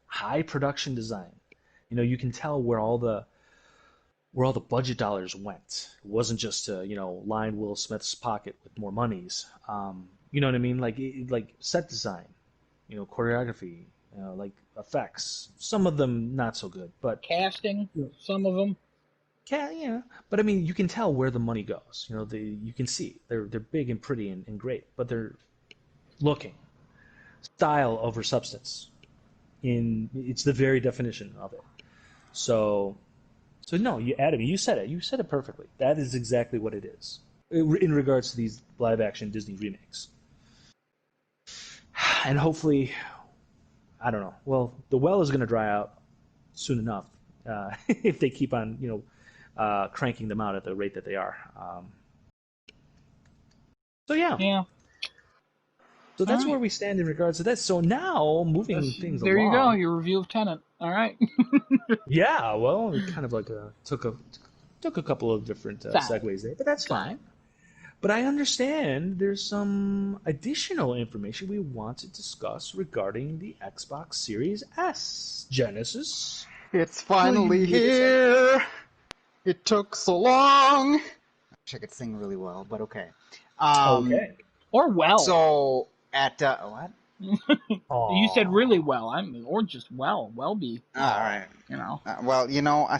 High production design. You can tell where all the budget dollars went. It wasn't just to line Will Smith's pocket with more monies. You know what I mean? Like set design, choreography, like effects. Some of them not so good, but Casting, some of them. yeah. But I mean, you can tell where the money goes. You can see they're big and pretty and great, but they're looking style over substance. It's the very definition of it. So no, Adam, you said it. You said it perfectly. That is exactly what it is in regards to these live action Disney remakes. And hopefully, I don't know. Well, the well is going to dry out soon enough if they keep on, cranking them out at the rate that they are. So yeah, Yeah. so All that's right. where we stand in regards to that. So now, moving things There you go. along. Your review of Tenet. All right. Yeah, well, we kind of like took a couple of different Side. segues there, but that's Side. fine. But I understand there's some additional information we want to discuss regarding the Xbox Series S. Genesis, It's will you finally lead us in? here. It took so long. I wish I could sing really well, but okay. Um, Okay. Or well. so at what? You said Aw. really well. Or just well. Well be. All right. You know. Well,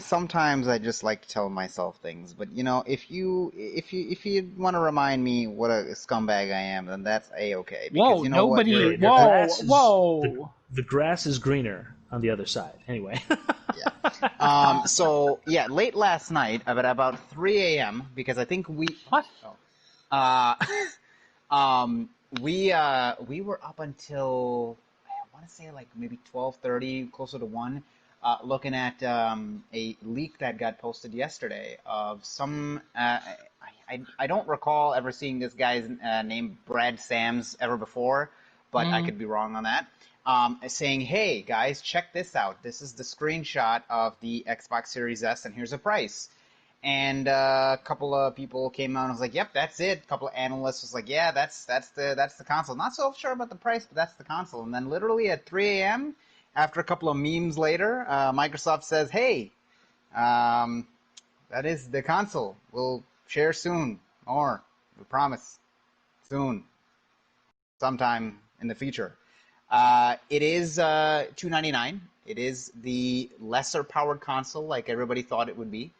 sometimes I just like to tell myself things, but if you want to remind me what a scumbag I am, then that's a-okay. Because Whoa. you know what, Nobody. The, you're the that. Whoa. grass is Whoa. the grass is greener on the other side. Anyway. Yeah. So yeah, late last night, about 3 a.m. because I think we. What? Oh. Uh, um, we were up until I want to say like maybe 12:30, closer to 1, looking at a leak that got posted yesterday of some. I don't recall ever seeing this guy's name Brad Sams ever before, but I Mm. could be wrong on that. Saying, "Hey guys, check this out. This is the screenshot of the Xbox Series S, and here's a price." And a couple of people came out and was like, "Yep, that's it." A couple of analysts was like, "Yeah, that's the console." Not so sure about the price, but that's the console. And then literally at 3 a.m., after a couple of memes later, Microsoft says, "Hey, um, that is the console. We'll share soon, or we promise soon, sometime in the future." It is $299. It is the lesser powered console, like everybody thought it would be.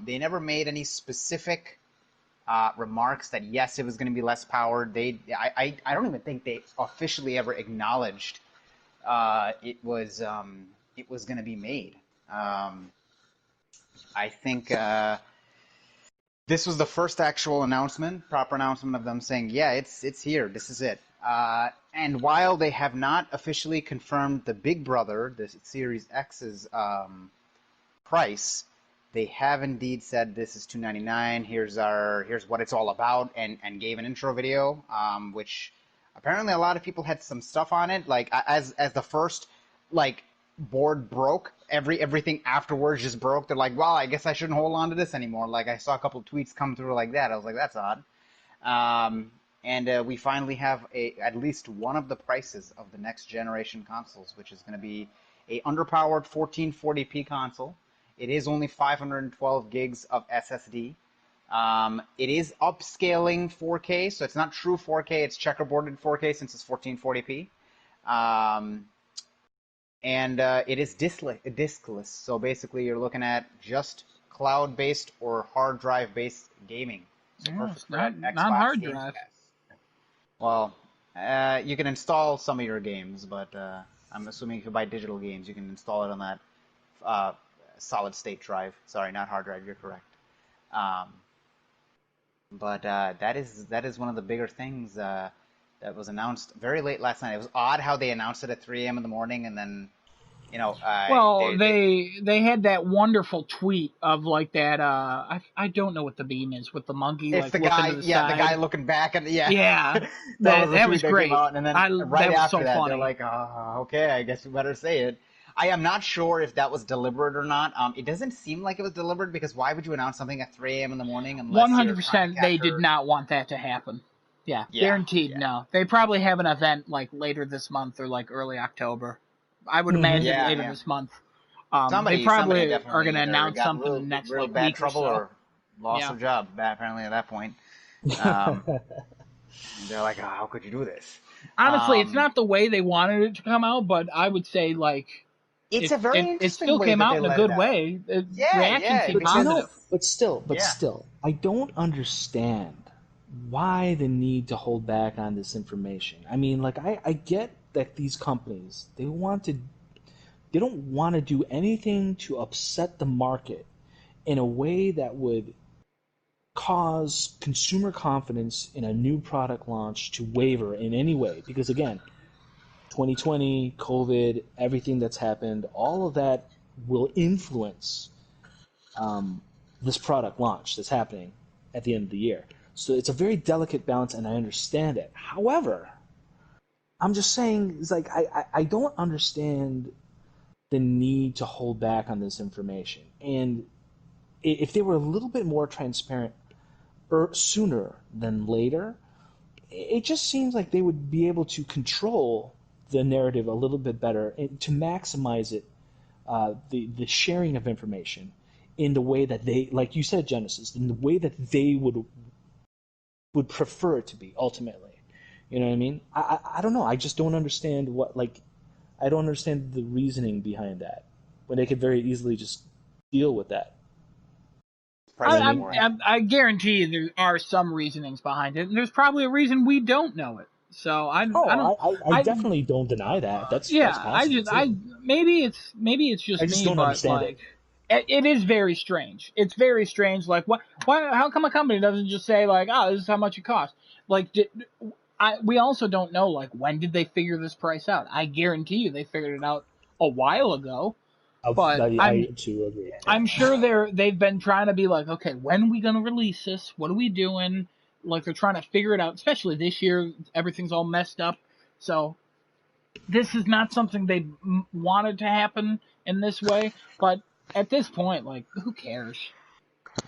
They never made any specific remarks that yes, it was going to be less powered. I don't even think they officially ever acknowledged it was going to be made. I think this was the first actual announcement, proper announcement of them saying, yeah, it's here. This is it. And while they have not officially confirmed the Big Brother, the Series X's price, they have indeed said this is $299. Here's what it's all about, and gave an intro video, which apparently a lot of people had some stuff on it. Like as the first like board broke, everything afterwards just broke. They're like, well, I guess I shouldn't hold on to this anymore. Like I saw a couple of tweets come through like that. I was like, that's odd. And we finally have at least one of the prices of the next generation consoles, which is going to be a underpowered 1440p console. It is only 512 gigs of SSD. It is upscaling 4K, so it's not true 4K. It's checkerboarded 4K since it's 1440p. And it is diskless. So basically, you're looking at just cloud-based or hard drive-based gaming. So perfect for not Xbox hard Game drive. Pass. Well, you can install some of your games, but I'm assuming if you buy digital games, you can install it on that solid-state drive. Sorry, not hard drive. You're correct. But that is one of the bigger things that was announced very late last night. It was odd how they announced it at 3 a.m. in the morning, and then, Well, they had that wonderful tweet of like that. I don't know what the meme is with the monkey it's like the looking guy, to the yeah, side. the guy looking back at Yeah, that was tweet that great. came out, and then right that was after so that, funny. they're like, okay, I guess we better say it. I am not sure if that was deliberate or not. It doesn't seem like it was deliberate because why would you announce something at 3 a.m. in the morning unless 100% they did not want that to happen. Yeah, guaranteed. Yeah. No, they probably have an event like later this month or like early October. I would imagine later this month. They probably are going to announce something in the next real like bad week trouble or so. lost their job. Apparently, at that point, they're like, oh, "How could you do this?" Honestly, it's not the way they wanted it to come out, but I would say like it's a very interesting it still way came that out they in a let good it out. way. Reaction seemed but positive. but still, I don't understand why the need to hold back on this information. I mean, like I get that these companies they don't want to do anything to upset the market in a way that would cause consumer confidence in a new product launch to waver in any way. Because again, 2020, COVID, everything that's happened, all of that will influence this product launch that's happening at the end of the year. So it's a very delicate balance, and I understand it. However, I'm just saying, it's like I don't understand the need to hold back on this information. And if they were a little bit more transparent sooner than later, it just seems like they would be able to control the narrative a little bit better and to maximize it, the sharing of information in the way that they, like you said, Genesis, in the way that they would prefer it to be ultimately. You know what I mean? I don't know. I just don't understand I don't understand the reasoning behind that when they could very easily just deal with that. I guarantee you there are some reasonings behind it, and there's probably a reason we don't know it. So I definitely don't deny that. That's possible maybe it's just I just me, don't but understand like it is very strange. It's very strange. Like why? How come a company doesn't just say like, oh, this is how much it costs? Like we also don't know like when did they figure this price out? I guarantee you they figured it out a while ago. But I too agree. I'm sure they've been trying to be like, okay, when are we gonna release this? What are we doing? Like they're trying to figure it out. Especially this year, everything's all messed up. So this is not something they wanted to happen in this way. But at this point, like, who cares?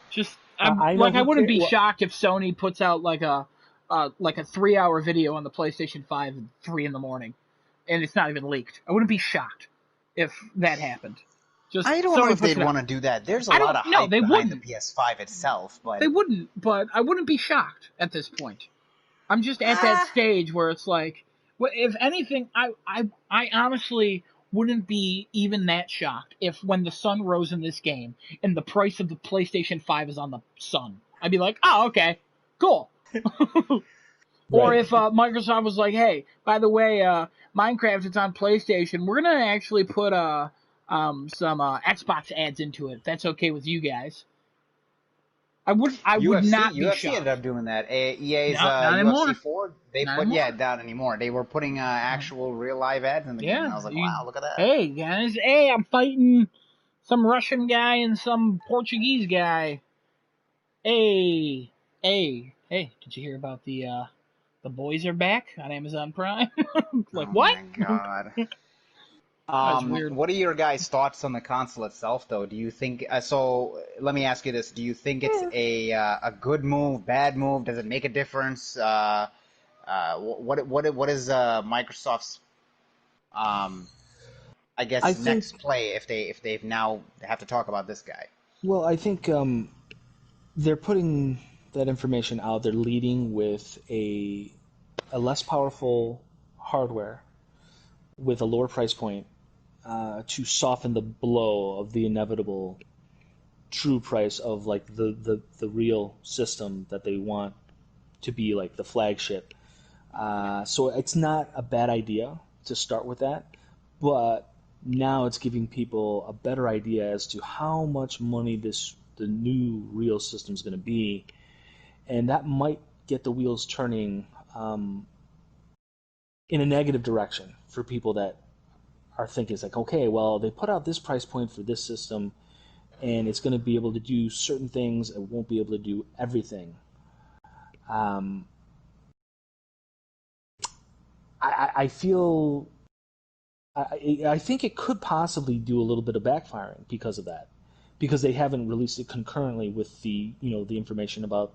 Just I wouldn't be shocked if Sony puts out like a 3-hour video on the PlayStation 5 at 3 in the morning, and it's not even leaked. I wouldn't be shocked if that happened. Just I don't know if they'd want to do that. There's a lot of hype behind the PS5 itself, but they wouldn't. But I wouldn't be shocked at this point. I'm just at that stage where it's like, if anything, I honestly wouldn't be even that shocked if when the sun rose in this game and the price of the PlayStation 5 is on the sun. I'd be like, oh, okay, cool. Or if Microsoft was like, hey, by the way, Minecraft is on PlayStation, we're going to actually put some Xbox ads into it. That's okay with you guys. I would not be UFC shocked. ended up doing that. EA's not UFC anymore. 4, they not put anymore. Not anymore. They were putting actual real live ads in the game. And I was like, wow, look at that. Hey guys, I'm fighting some Russian guy and some Portuguese guy. Hey, did you hear about the boys are back on Amazon Prime? Like, what? Oh my god. What are your guys' thoughts on the console itself, though? Do you think so? Let me ask you this: do you think it's a good move, bad move? Does it make a difference? What is Microsoft's I I guess think, next play if they've now they have to talk about this guy. well, I think they're putting that information out. They're leading with a less powerful hardware with a lower price point to soften the blow of the inevitable true price of like the real system that they want to be like the flagship. So it's not a bad idea to start with that, but now it's giving people a better idea as to how much money the new real system is going to be, and that might get the wheels turning in a negative direction for people that are thinking it's like, okay, well, they put out this price point for this system, and it's going to be able to do certain things. It won't be able to do everything. Um, I feel I think it could possibly do a little bit of backfiring because of that, because they haven't released it concurrently with the information about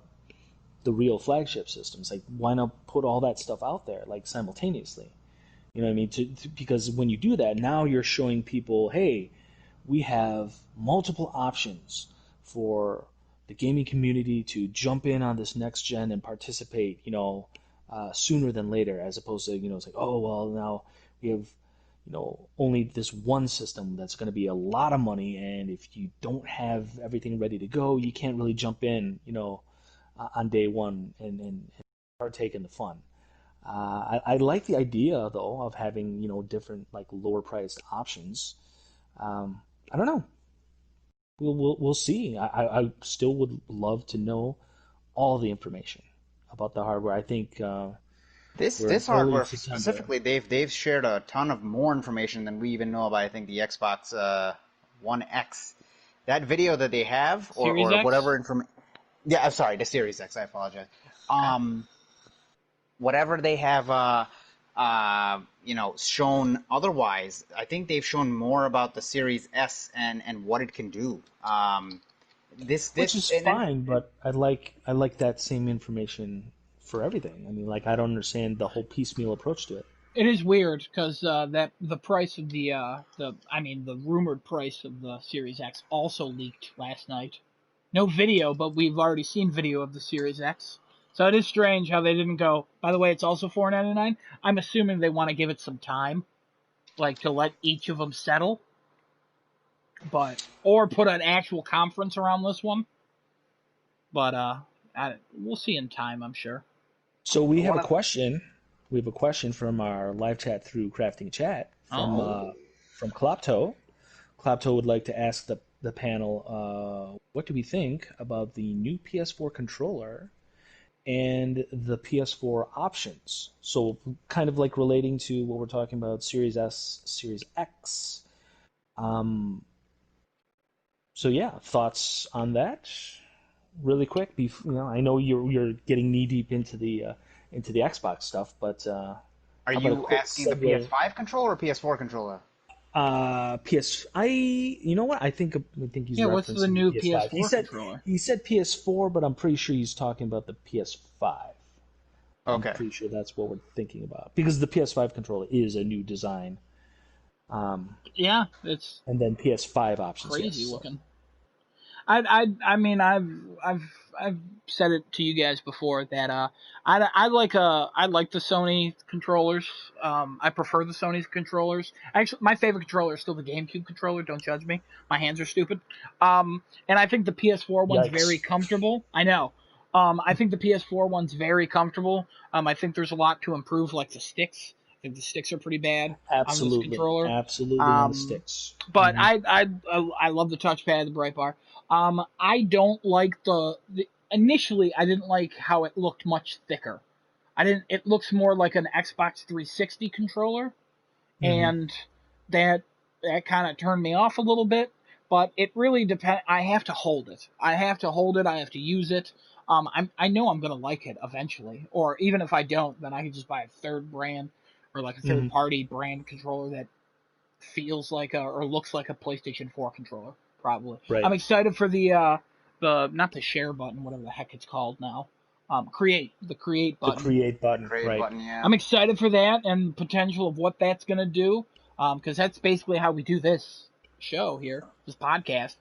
the real flagship systems. Like, why not put all that stuff out there like simultaneously? You know what I mean? Because when you do that, now you're showing people, hey, we have multiple options for the gaming community to jump in on this next gen and participate, sooner than later, as opposed to, it's like, oh, well, now we have, only this one system that's going to be a lot of money, and if you don't have everything ready to go, you can't really jump in, on day one and partake in the fun. I like the idea though of having different like lower priced options. I don't know. We'll see. I still would love to know all the information about the hardware. I think we're in This early hardware September. specifically, they've shared a ton of more information than we even know about. I think the Xbox One X, that video that they have, Series or X? whatever information. Yeah, I'm sorry, the Series X. I apologize. Um, Whatever they have, shown otherwise, I think they've shown more about the Series S and what it can do. Which is And then fine, but I like that same information for everything. I mean, like I don't understand the whole piecemeal approach to it. It is weird because that the price of the rumored price of the Series X also leaked last night. No video, but we've already seen video of the Series X. So it is strange how they didn't go. By the way, it's also $499. I'm assuming they want to give it some time, like to let each of them settle, or put an actual conference around this one. But we'll see in time, I'm sure. So we have one a of question. We have a question from our live chat through Crafting Chat Oh, from Klopto. Klopto would like to ask the panel, what do we think about the new PS4 controller and the PS4 options? So kind of like relating to what we're talking about, Series S, Series X. Um, so yeah, thoughts on that, really quick. I know you're getting knee deep into the Xbox stuff, but Are how about a you quick asking the segue? PS5 controller or PS4 controller? PS. You know what? I think he's yeah. What's the referencing the new PS5. He PS4 said controller? he said PS4, but I'm pretty sure he's talking about the PS5. I'm Okay. pretty sure that's what we're thinking about because the PS5 controller is a new design, um, Yeah, it's and then PS5 options. Yes. crazy So looking. I mean I've I've said it to you guys before that I like the Sony controllers. I prefer the Sony's controllers. Actually, my favorite controller is still the GameCube controller. Don't judge me. My hands are stupid. And I think the PS4 one's very yikes. comfortable. I know. I think the PS4 one's very comfortable. I think there's a lot to improve, like the sticks. I think the sticks are pretty bad on this Absolutely, controller. absolutely on the Um, sticks. but Hmm. I love the touchpad, the bright bar. I don't like initially I didn't like how it looked much thicker. I didn't. It looks more like an Xbox 360 controller, Hmm. and that that kind of turned me off a little bit. But it really depends. I have to hold it. I have to hold it. I have to use it. I know I'm gonna like it eventually, or even if I don't, then I can just buy a third brand or like a third Hmm. party brand controller that feels like or looks like a PlayStation 4 controller. Probably. I'm Right. excited for the not the share button, whatever the heck it's called now. Create the create The button. create The button. create Right. button, yeah. I'm excited for that and potential of what that's gonna do. because that's basically how we do this show here, this podcast.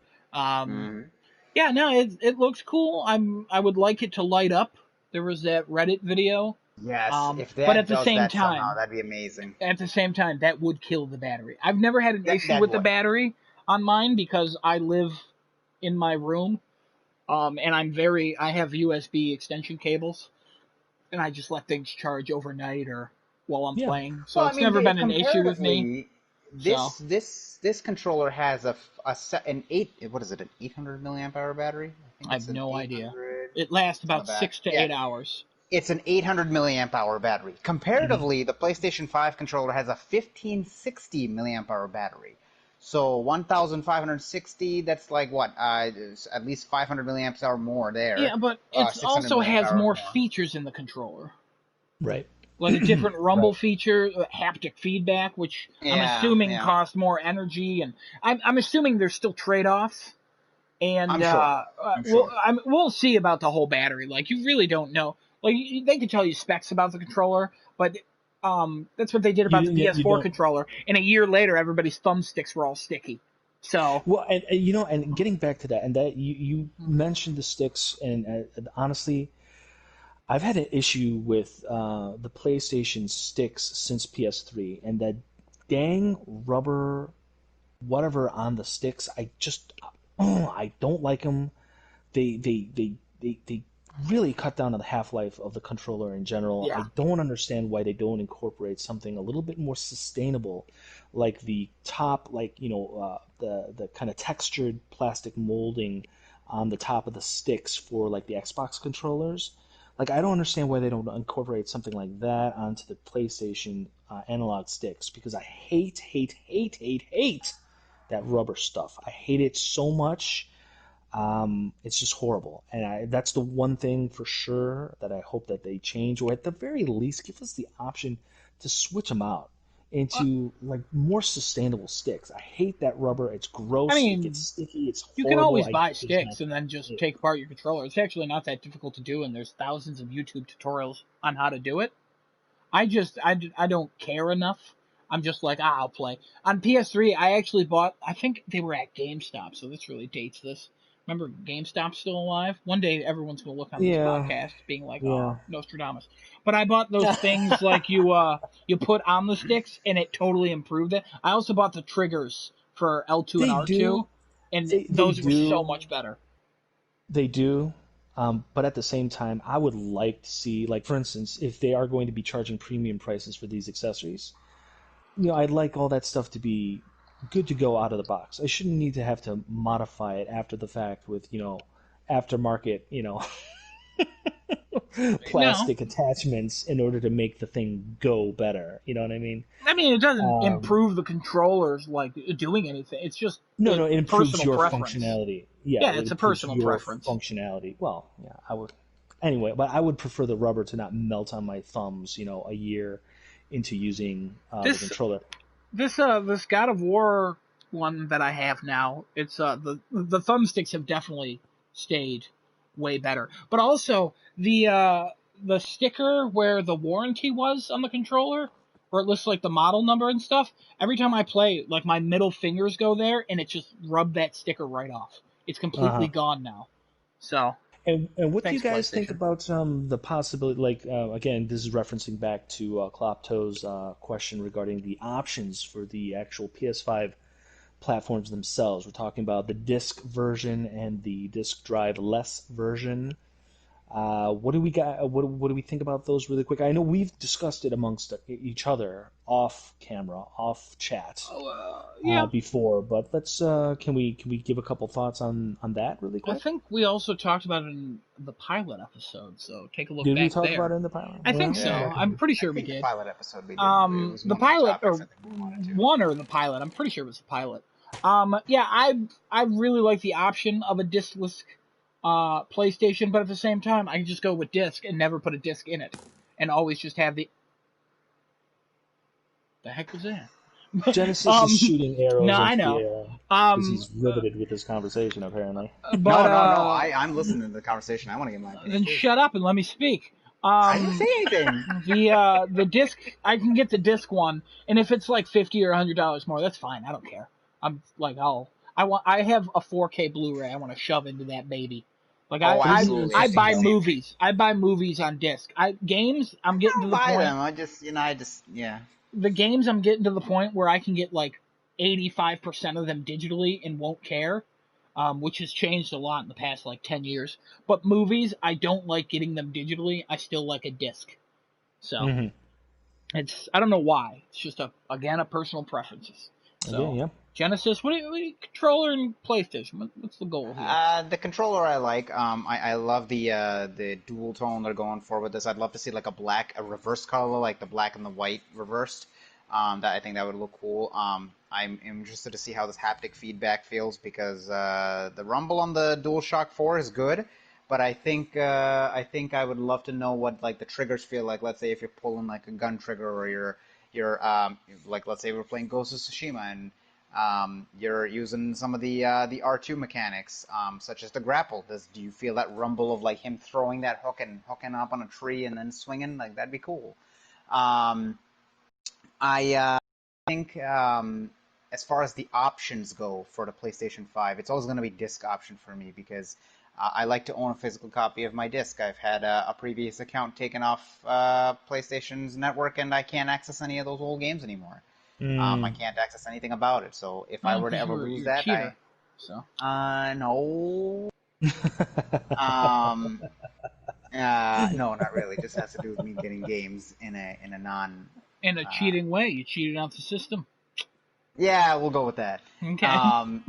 Yeah, no, it looks cool. I would like it to light up. There was that Reddit video. Yes, if But that at the does same that somehow, time, that'd be amazing. that would kill the battery. I've never had an issue That with the would. battery on mine because I live in my room, and I have USB extension cables, and I just let things charge overnight or while I'm Yeah. playing. So Well, I it's mean, never been an issue with me. comparatively, So this controller has an what is it, an 800 milliamp hour battery? I think I it's have an no idea. 800. It lasts It's on the about back. 6 to 8 hours. It's an 800 milliamp hour battery. Comparatively, the PlayStation 5 controller has a 1560 milliamp hour battery. So 1560, that's like what? At least 500 milliamps hour more there. Yeah, but it 600 also milliamp has hour more more. features in the controller. Right. Like a different rumble Right. feature, haptic feedback, which I'm Yeah, assuming yeah. costs more energy, and I'm assuming there's still trade-offs. And I'm sure. I'm sure. we'll see about the whole battery. Like you really don't know. Like they could tell you specs about the controller, but that's what they did about the You PS4 don't. controller. And a year later, everybody's thumbsticks were all sticky. So Well, and getting back to that, and that you mentioned the sticks, and honestly, I've had an issue with the PlayStation sticks since PS3, and that dang rubber whatever on the sticks. I don't like them. They really cut down on the half life of the controller in general. I yeah, don't understand why they don't incorporate something a little bit more sustainable, like the top, the kind of textured plastic molding on the top of the sticks for like the Xbox controllers. Like I don't understand why they don't incorporate something like that onto the PlayStation analog sticks because I hate that rubber stuff. I hate it so much. It's just horrible, and that's the one thing for sure that I hope that they change, or at the very least, give us the option to switch them out into like more sustainable sticks. I hate that rubber. It's I gross. It gets mean, sticky. It's you can horrible. always I buy just not. sticks and then just take apart your controller. It's actually not that difficult to do, and there's thousands of YouTube tutorials on how to do it. I don't care enough. I'm just like, I'll play. On PS3, I actually bought, I think they were at GameStop, so this really dates this. Remember GameStop's still alive? One day everyone's going to look on this Yeah, podcast being like, yeah. oh, Nostradamus. But I bought those things like you put on the sticks and it totally improved it. I also bought the triggers for L2 and They R2 do. and They those were so do. much better. They do. But at the same time, I would like to see, like, for instance, if they are going to be charging premium prices for these accessories, I'd like all that stuff to be good to go out of the box. I shouldn't need to have to modify it after the fact with, aftermarket, No. plastic attachments in order to make the thing go better. You know what I mean? I mean, it doesn't Um, improve the controllers like doing anything. It's just no, it improves personal your preference. functionality. Yeah, Yeah, it it's a improves personal your preference. functionality. Well, yeah, I would. Anyway, but I would prefer the rubber to not melt on my thumbs, a year into using the This controller. this God of War one that I have now, it's the thumbsticks have definitely stayed way better. But also the sticker where the warranty was on the controller, where it lists like the model number and stuff, every time I play, like my middle fingers go there and it just rubbed that sticker right off. It's completely Uh-huh. gone now. So And what do you thanks, guys think PlayStation. about the possibility? Like again, this is referencing back to Klopto's question regarding the options for the actual PS5 platforms themselves. We're talking about the disc version and the disc drive less version. What do we got? What do we think about those really quick? I know we've discussed it amongst each other off camera, off chat Yeah, before, but let's can we give a couple thoughts on that really I quick? think we also talked about it in the pilot episode, so take a look Did we back talk about it there. in the pilot? I think Well, so. Yeah, okay. I'm pretty I sure we think the did. pilot episode we did. It was The one of the pilot topics or I think we wanted to. one or the pilot. I'm pretty sure it was the pilot. Yeah, I really like the option of a discless PlayStation, but at the same time, I can just go with disc and never put a disc in it, and always just have the heck was that? Genesis is um, shooting arrows no, I into the know. air because Um, he's riveted with this conversation, apparently. but No, no, no. I'm listening to the conversation. I want to get my opinion then too. shut up and let me speak. I didn't say anything. The disc, I can get the disc one, and if it's like $50 or $100 more, that's fine. I don't care. I'm like, I have a 4K Blu-ray I want to shove into that baby. Like Oh, absolutely. I I think buy the same thing. movies. I buy movies on disc. Games, I'm I getting to don't the buy point. them. Yeah. The games, I'm getting to the point where I can get like 85% of them digitally and won't care. Which has changed a lot in the past like 10 years. But movies, I don't like getting them digitally. I still like a disc. So Mm-hmm. I don't know why. It's just a personal preferences. Okay, So yeah. Genesis, what do you controller and PlayStation? What's the goal here? The controller I like. I love the dual tone they're going for with this. I'd love to see like a reverse color, like the black and the white reversed. I think that would look cool. I'm interested to see how this haptic feedback feels because the rumble on the DualShock 4 is good, but I would love to know what like the triggers feel like. Let's say if you're pulling like a gun trigger or you're like let's say we're playing Ghost of Tsushima and you're using some of the R2 mechanics, such as the grapple. Do you feel that rumble of like him throwing that hook and hooking up on a tree and then swinging? Like that'd be cool. Um, I think as far as the options go for the PlayStation 5, it's always going to be disc option for me because I like to own a physical copy of my disc. I've had a previous account taken off PlayStation's network, and I can't access any of those old games anymore. I Mm. can't access anything about it. So if I Well, were to because ever lose you're a that, cheater. So no, um, no, not really. It just has to do with me getting games in a non. in a Uh, cheating way, you cheated out the system. yeah, we'll go with that. Okay. Um,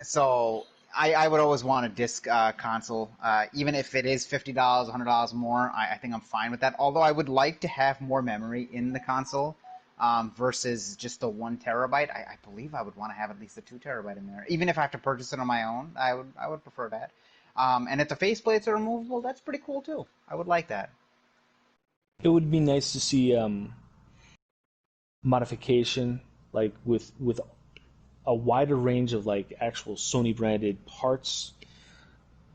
so I would always want a disc console, even if it is $50, $100 more. I think I'm fine with that. Although I would like to have more memory in the console versus just the 1 TB. I believe I would want to have at least a 2 TB in there. Even if I have to purchase it on my own, I would prefer that. And if the faceplates are removable, that's pretty cool too. I would like that. It would be nice to see modification, like with a wider range of like actual Sony branded parts.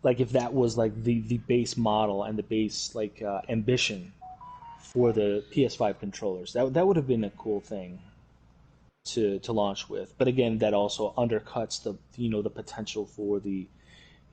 Like if that was like the base model and the base like ambition for the PS5 controllers, that would have been a cool thing to launch with. But again, that also undercuts the potential for the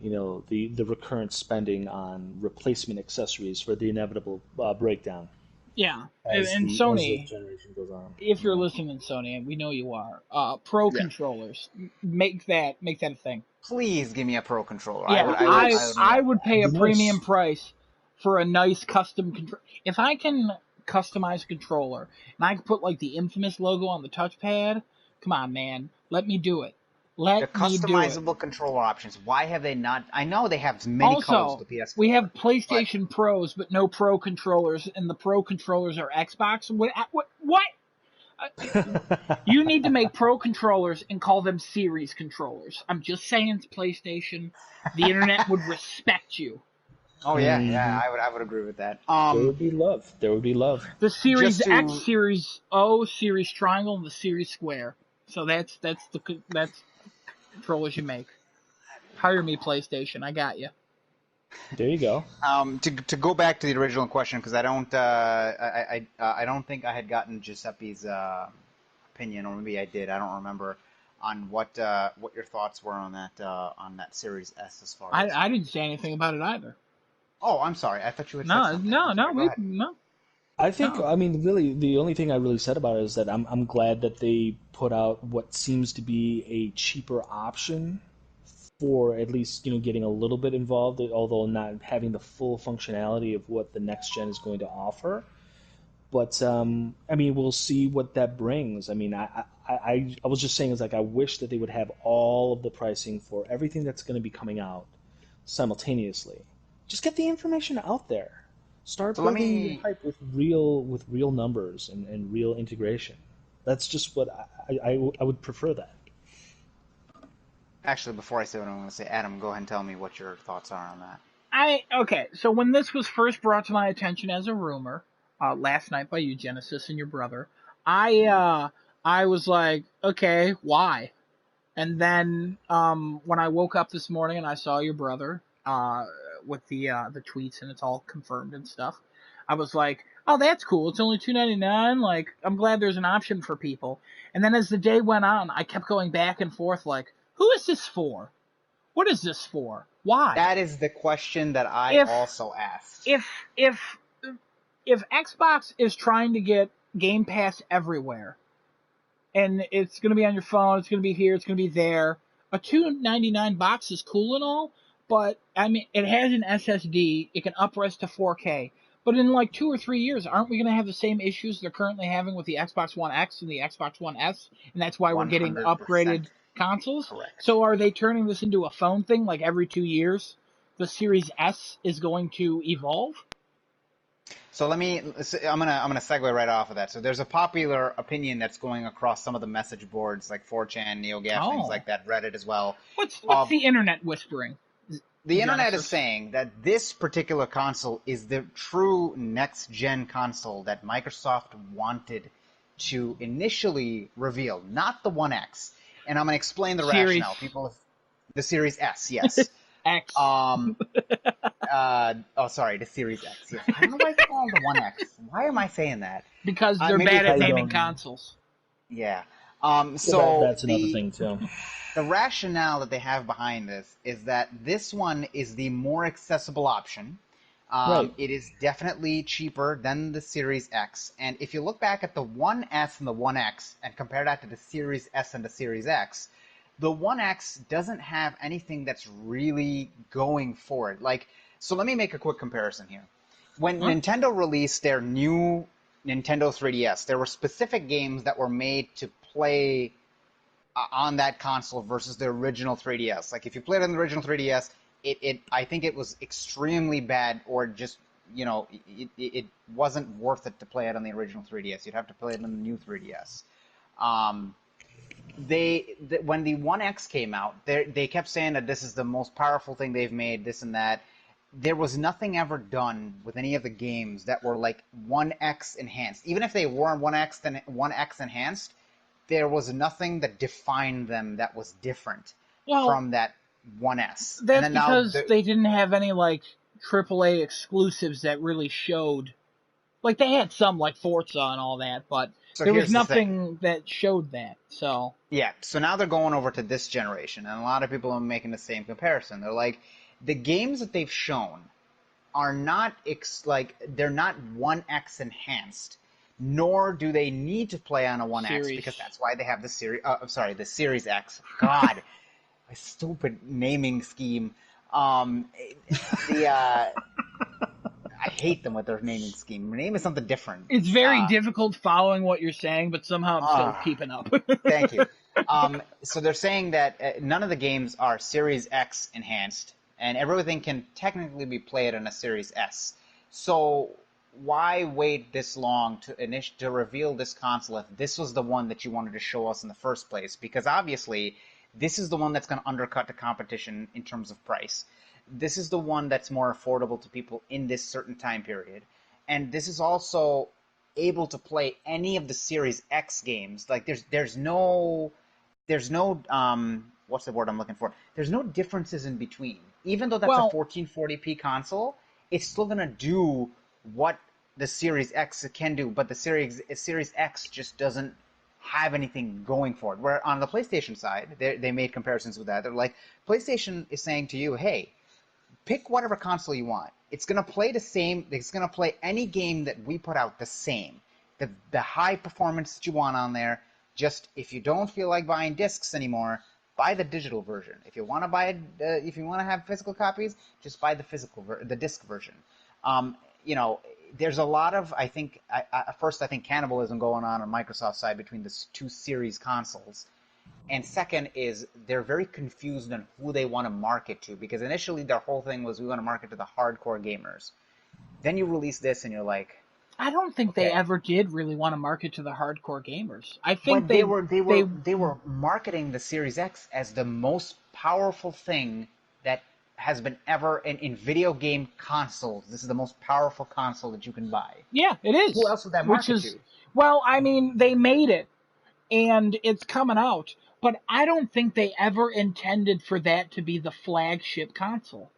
recurrent spending on replacement accessories for the inevitable breakdown Yeah, as and the Sony, generation goes on. if you're Yeah. listening, Sony, and we know you are, pro Yeah. controllers, make that a thing. Please give me a pro controller. I would Yeah, I would It I would I love would that. pay would a be premium nice. price for a nice custom control. If I can customize a controller and I can put like the infamous logo on the touchpad, come on, man, let me do it. The Let me do it. customizable controller options. Why have they not? I know they have many colors Also, of the we PS4, have but PlayStation Pros, but no Pro controllers, and the Pro controllers are Xbox. What? You need to make Pro controllers and call them Series controllers. I'm just saying, it's PlayStation. The internet would respect you. oh yeah, yeah, Hmm. I would agree with that. There would be love. There would be love. The Series Just X, to Series O, Series Triangle, and the Series Square. So that's controllers you make. Hire me, PlayStation. I got you. There you go. to go back to the original question because I don't think I had gotten Giuseppe's opinion, or maybe I did. I don't remember on what your thoughts were on that Series S as far as. I didn't say anything about it either. Oh, I'm sorry. I thought you had said No, something. no, I'm no, sorry. Go we ahead. no, I think, no. I mean, really, the only thing I really said about it is that I'm glad that they put out what seems to be a cheaper option for at least, getting a little bit involved, although not having the full functionality of what the next gen is going to offer. But I mean, we'll see what that brings. I mean, I was just saying, it's like I wish that they would have all of the pricing for everything that's going to be coming out simultaneously. Just get the information out there. Start So let building your me hype with real numbers and real integration. That's just what I would prefer that. actually before I say what I'm going to say, Adam, go ahead and tell me what your thoughts are on that. Okay. So when this was first brought to my attention as a rumor last night by you, Genesis, and your brother, I Hmm. uh, I was like, okay, why? And then when I woke up this morning and I saw your brother with the tweets and it's all confirmed and stuff, I was like, oh, that's cool. It's only $2.99. Like, I'm glad there's an option for people. And then as the day went on, I kept going back and forth like, who is this for? What is this for? Why? That is the question that I If also asked. if if if Xbox is trying to get Game Pass everywhere, and it's going to be on your phone, it's going to be here, it's going to be there. A $2.99 box is cool and all, but I mean, it has an SSD. It can upres to 4K. But in like 2 or 3 years, aren't we going to have the same issues they're currently having with the Xbox One X and the Xbox One S? And that's why we're getting 100% upgraded consoles. correct. So are they turning this into a phone thing? Like every 2 years, the Series S is going to evolve? So I'm gonna segue right off of that. So there's a popular opinion that's going across some of the message boards like 4chan, NeoGAF, things Oh, like that, Reddit as well. what's the internet whispering? The internet is Genesis. saying that this particular console is the true next gen console that Microsoft wanted to initially reveal, not the One X. And I'm gonna explain the Series rationale. The Series S, yes. X. Um, sorry, the Series X. Yes, I don't know why I call it the One X. Why am I saying that? Because they're Maybe bad because at I naming don't. consoles. yeah. Well, So that's another thing too. the rationale that they have behind this is that this one is the more accessible option. Right. It is definitely cheaper than the Series X, and if you look back at the One S and the One X and compare that to the Series S and the Series X, the One X doesn't have anything that's really going for it. Like, so let me make a quick comparison here. When Huh? Nintendo released their new Nintendo 3DS, there were specific games that were made to play on that console versus the original 3DS. Like, if you played on the original 3DS, I think it was extremely bad, or just, it wasn't worth it to play it on the original 3DS. You'd have to play it on the new 3DS. Um, when the One X came out, they kept saying that this is the most powerful thing they've made, this and that. There was nothing ever done with any of the games that were like One X enhanced. Even if they were One X enhanced, there was nothing that defined them that was different Well, from that One S. And that's then now, because they didn't have any like AAA exclusives that really showed. Like they had some like Forza and all that, but so there was here's the thing. nothing that showed that. So Yeah, so now they're going over to this generation, and a lot of people are making the same comparison. They're like, the games that they've shown are not they're not 1X enhanced, nor do they need to play on a 1X, series. because that's why they have the the Series X. God, a stupid naming scheme. Um, the I hate them with their naming scheme. Name is something different. It's very difficult following what you're saying, but somehow I'm still Ah, keeping up. thank you. So they're saying that none of the games are Series X enhanced, and everything can technically be played on a Series S. So why wait this long to reveal this console if this was the one that you wanted to show us in the first place? Because obviously, this is the one that's going to undercut the competition in terms of price. This is the one that's more affordable to people in this certain time period. And this is also able to play any of the Series X games. Like there's no what's the word I'm looking for? There's no differences in between. Even though that's a Well, 1440p console, it's still gonna do what the Series X can do, but the Series X just doesn't have anything going for it. Where on the PlayStation side, they made comparisons with that. They're like, PlayStation is saying to you, hey, pick whatever console you want. It's going to play the same. It's going to play any game that we put out the same. The high performance that you want on there. Just if you don't feel like buying discs anymore, buy the digital version. If you want to if you want to have physical copies, just buy the disc version. Um, you know, there's a lot of I think cannibalism going on Microsoft's side between the two series consoles. And second is they're very confused on who they want to market to, because initially their whole thing was, we want to market to the hardcore gamers. Then you release this and you're like, I don't think they okay. ever did really want to market to the hardcore gamers. I think But they were they marketing the Series X as the most powerful thing that has been ever in video game consoles. This is the most powerful console that you can buy. yeah, it Who is. else would that Which market is to? well, I mean, they made it and it's coming out, but I don't think they ever intended for that to be the flagship console.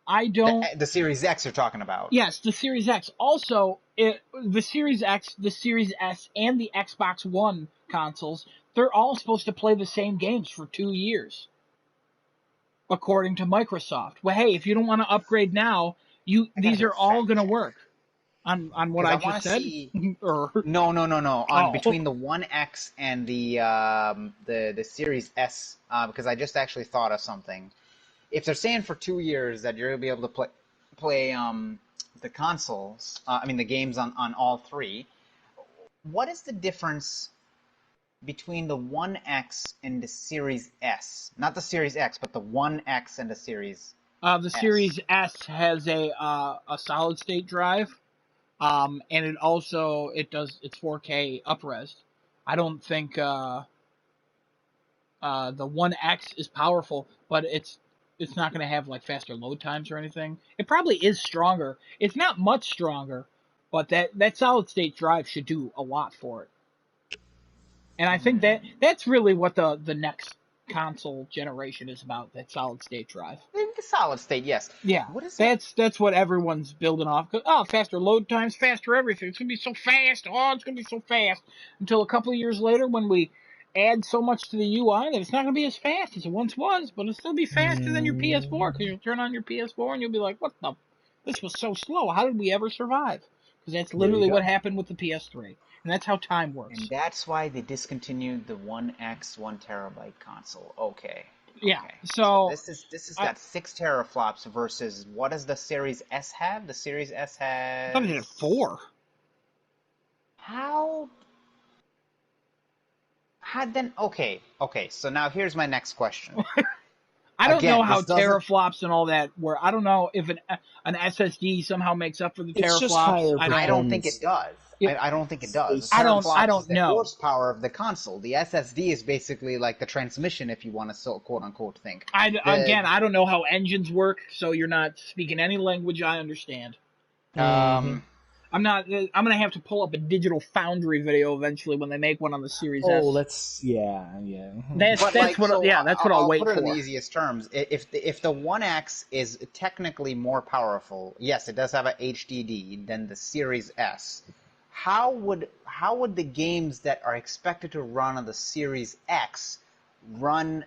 I don't. The Series X you're talking about. Yes, the Series X. Also, the Series X, the Series S, and the Xbox One consoles, they're all supposed to play the same games for 2 years, according to Microsoft. Well, hey, if you don't want to upgrade now, I gotta these do a are all fact going to check work on what because I I want just to said. see. or No, no, no, no. On oh, between the One X and the Series S, because I just actually thought of something. If they're saying for 2 years that you're gonna be able to play the consoles, I mean the games on all three, what is the difference between the One X and the Series S? Not the Series X, but the One X and the Series the S. Series S has a solid state drive. And it does it's 4K upres. I don't think the One X is powerful, but it's not going to have like faster load times or anything. It probably is stronger. It's not much stronger, but that solid state drive should do a lot for it. And I think that's really what the next console generation is about. That solid state drive. The solid state, yes. Yeah, What is it? that's what everyone's building off. Oh, faster load times, faster everything. It's gonna be so fast. Oh, it's gonna be so fast. Until a couple of years later, when we add so much to the UI that it's not gonna be as fast as it once was, but it'll still be faster than your PS4 because you'll turn on your PS4 and you'll be like, "What the? This was so slow. How did we ever survive?" Because that's There you literally what go. happened with the PS3, and that's how time And works. that's why they discontinued the One X 1 terabyte console. Okay. Yeah. Okay. So So this has I, got 6 teraflops versus what does the Series S have? The Series S I thought it had has 4. how had then okay, so now here's my next question. I don't know Again, how this doesn't teraflops and all that were. I don't know if an SSD somehow makes up for the It's just teraflops. higher I don't I know. don't think it performance. does. It, I don't think it It's a does. The I teraflops is don't the know. horsepower of the console. The SSD is basically like the transmission, if you want to so quote unquote think. The I don't know how engines work. So you're not speaking any language I understand. Hmm. I'm not. I'm gonna have to pull up a digital foundry video eventually when they make one on the Series Oh, S. let's yeah, yeah. But That's like, what. so Yeah, that's what I'll I'll wait put it in the for. easiest terms. If the One X is technically more powerful, yes, it does have a HDD than the Series S. How would the games that are expected to run on the Series X run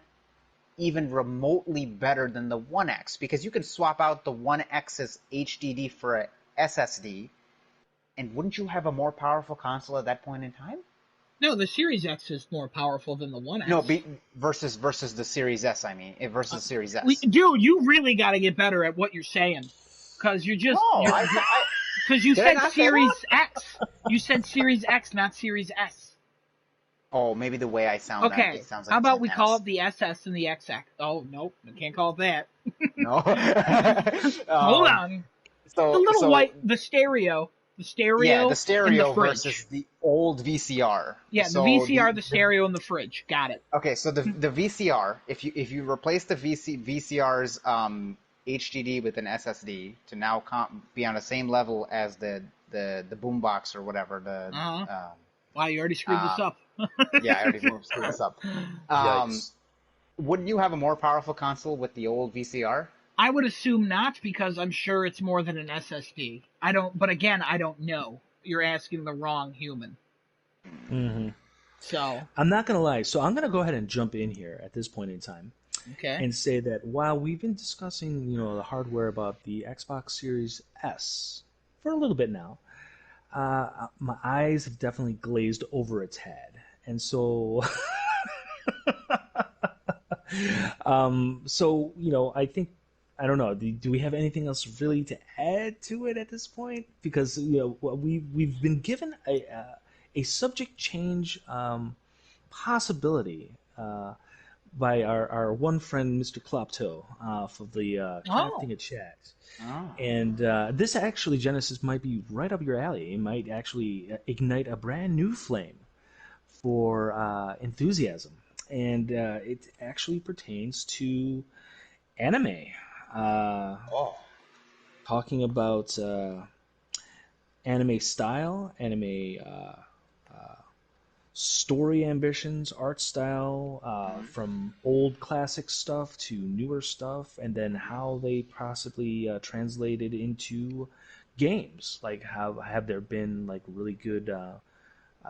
even remotely better than the One X? Because you can swap out the One X's HDD for a SSD, and wouldn't you have a more powerful console at that point in time? No, the Series X is more powerful than the One No, X. versus the Series S. I mean, versus Series S. Dude, you really got to get better at what you're saying, because No, because you did I said not say that? Series X. You said Series X, not Series S. Oh, maybe the way I sound that Okay, it sounds like how it's about an we call S. it the SS and the XX? Oh, nope, I can't call it that. No. Hold on. The little So white, the stereo. The yeah, the stereo in the stereo versus fridge. the old VCR. Yeah, the So VCR, the stereo, in the fridge. Got it. okay, so the VCR, if you replace the VCR's HDD with an SSD to now be on the same level as the boombox or whatever Uh-huh. um, Wow, you already screwed this up. yeah, I already screwed this up. Um, Yikes. wouldn't you have a more powerful console with the old VCR? I would assume not because I'm sure it's more than an SSD. But again, I don't know. You're asking the wrong human. Hmm. So, I'm not gonna lie. So I'm gonna go ahead and jump in here at this point in time okay. and say that while we've been discussing, the hardware about the Xbox Series S for a little bit now, my eyes have definitely glazed over its head, and so, I think I don't know. Do we have anything else really to add to it at this point? Because we've been given a subject change possibility by our one friend, Mr. Klopto, for the Oh, crafting a chat. Oh. And this actually, Genesis, might be right up your alley. It might actually ignite a brand new flame for enthusiasm. And it actually pertains to anime. Uh, Oh. Talking about anime style, anime story ambitions, art style, from old classic stuff to newer stuff, and then how they possibly translated into games. Like, have there been like really good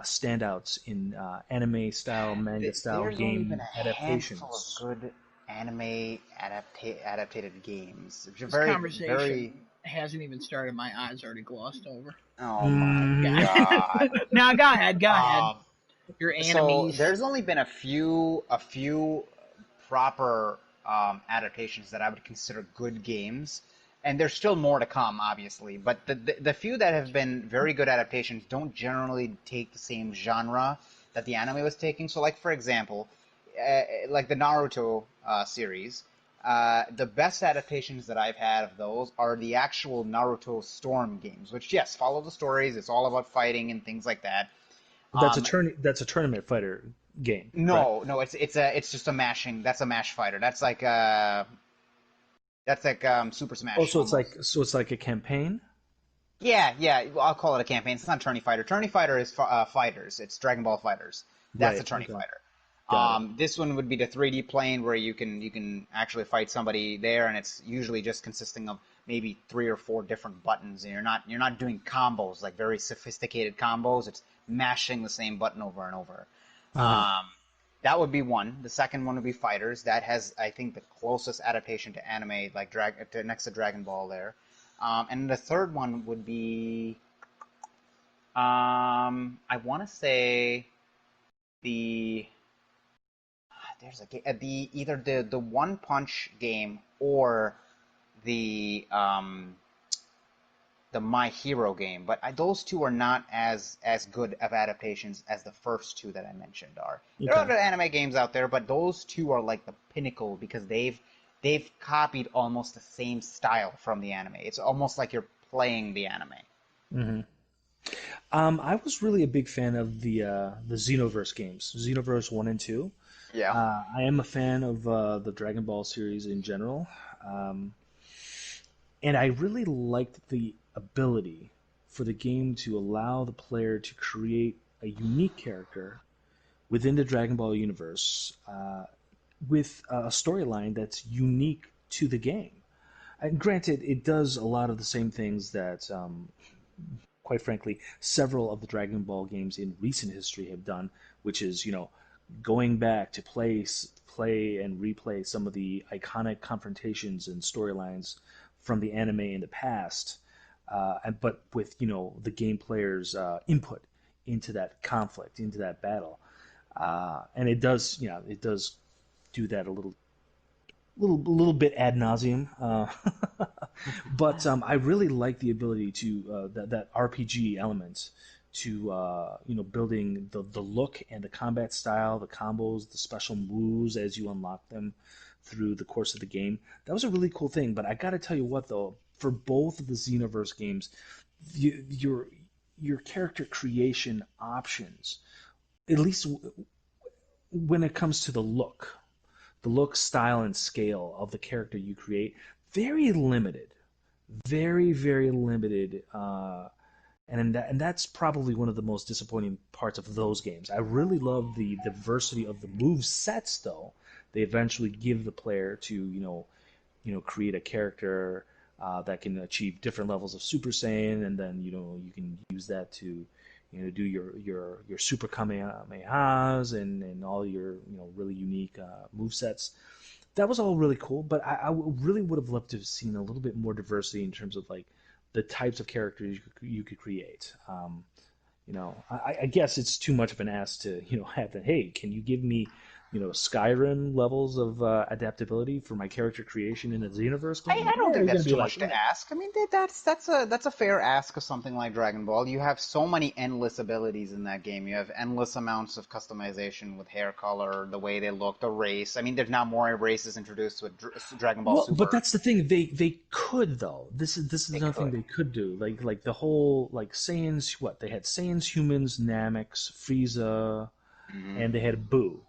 standouts in anime style, manga style There's only been game a handful of adaptations? good anime adapted games. Which are This very, conversation very. hasn't even started. My eyes already glossed over. Oh my Mm, God. Now, go ahead. Go ahead. Um, Your so enemies. there's only been a few proper adaptations that I would consider good games, and there's still more to come, obviously. But the few that have been very good adaptations don't generally take the same genre that the anime was taking. So, like for example, like the Naruto series. The best adaptations that I've had of those are the actual Naruto Storm games, which yes, follow the stories. It's all about fighting and things like that. that's a Um, turn. That's a tournament fighter game, correct? no, it's just a mashing. That's a mash fighter. That's like Super Oh, Smash so it's almost. like a campaign. Yeah. Well, I'll call it a campaign. It's not Tourney Fighter. Tourney Fighter is fighters. It's Dragon Ball Fighters. That's a Right. Tourney Okay. Fighter. Got it. This one would be the 3D plane where you can actually fight somebody there, and it's usually just consisting of maybe 3 or 4 different buttons, and you're not doing combos like very sophisticated combos. It's mashing the same button over and over. Uh-huh. Um, that would be one. The second one would be Fighters. That has, I think, the closest adaptation to anime, like next to Dragon Ball there. And the third one would be, I want to say the there's the either the One Punch game or the My Hero game, but those two are not as good of adaptations as the first two that I mentioned are. There are Okay. other anime games out there, but those two are like the pinnacle because they've copied almost the same style from the anime. It's almost like you're playing the anime. Hmm. I was really a big fan of the Xenoverse games, Xenoverse 1 and 2. Yeah. I am a fan of the Dragon Ball series in general, um, and I really liked the ability for the game to allow the player to create a unique character within the Dragon Ball universe, with a storyline that's unique to the game. And granted, it does a lot of the same things that, quite frankly, several of the Dragon Ball games in recent history have done, which is, going back to play and replay some of the iconic confrontations and storylines from the anime in the past, but with the game player's input into that conflict, into that battle, and it does do that a little bit ad nauseum. But I really like the ability to that RPG element to building the look and the combat style, the combos, the special moves as you unlock them through the course of the game. That was a really cool thing. But I got to tell you what, though, for both of the Xenoverse games, your character creation options, at least when it comes to the look, style, and scale of the character you create, very limited, very, very limited. And that's probably one of the most disappointing parts of those games. I really love the diversity of the move sets, though. They eventually give the player to create a character that can achieve different levels of Super Saiyan, and then you can use that to do your Super Kamehamehas and all your really unique move sets. That was all really cool, but I really would have loved to have seen a little bit more diversity in terms of like the types of characters you could create. I guess it's too much of an ask to have that. Hey, can you give me Skyrim levels of adaptability for my character creation in a Xenoverse I, game? I don't Yeah, think you're gonna that's be too like, much to ask. I mean, that's a fair ask of something like Dragon Ball. You have so many endless abilities in that game. You have endless amounts of customization with hair color, the way they look, the race. I mean, there's now more races introduced with Dragon Ball well, but Super. that's the thing. They could though. This is They another thing could. they could do. Like the whole like Saiyans. What they had Saiyans, humans, Nameks, Frieza, Hmm. and they had Boo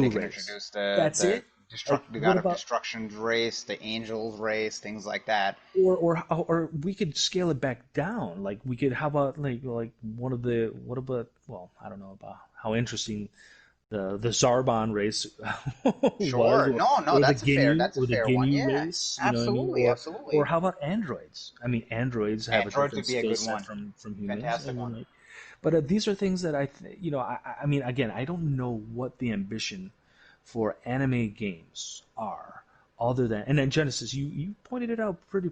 They can race. introduce the That's the it. Like, The what God of about Destruction's race, the Angel's race, things like that. or we could scale it back down. Like we could, how about like one of the what about well, I don't know about how interesting the Zarbon race was, Sure. No, no, that's a or the fair one. Ginyu Yeah. race, you know what I mean? Absolutely, Or absolutely. how about androids? I mean, androids have a Androids different would be a skill good set one. from humans. I Fantastic mean, one. like, but these are things that I mean, again, I don't know what the ambition for anime games are, other than, and then Genesis, you pointed it out pretty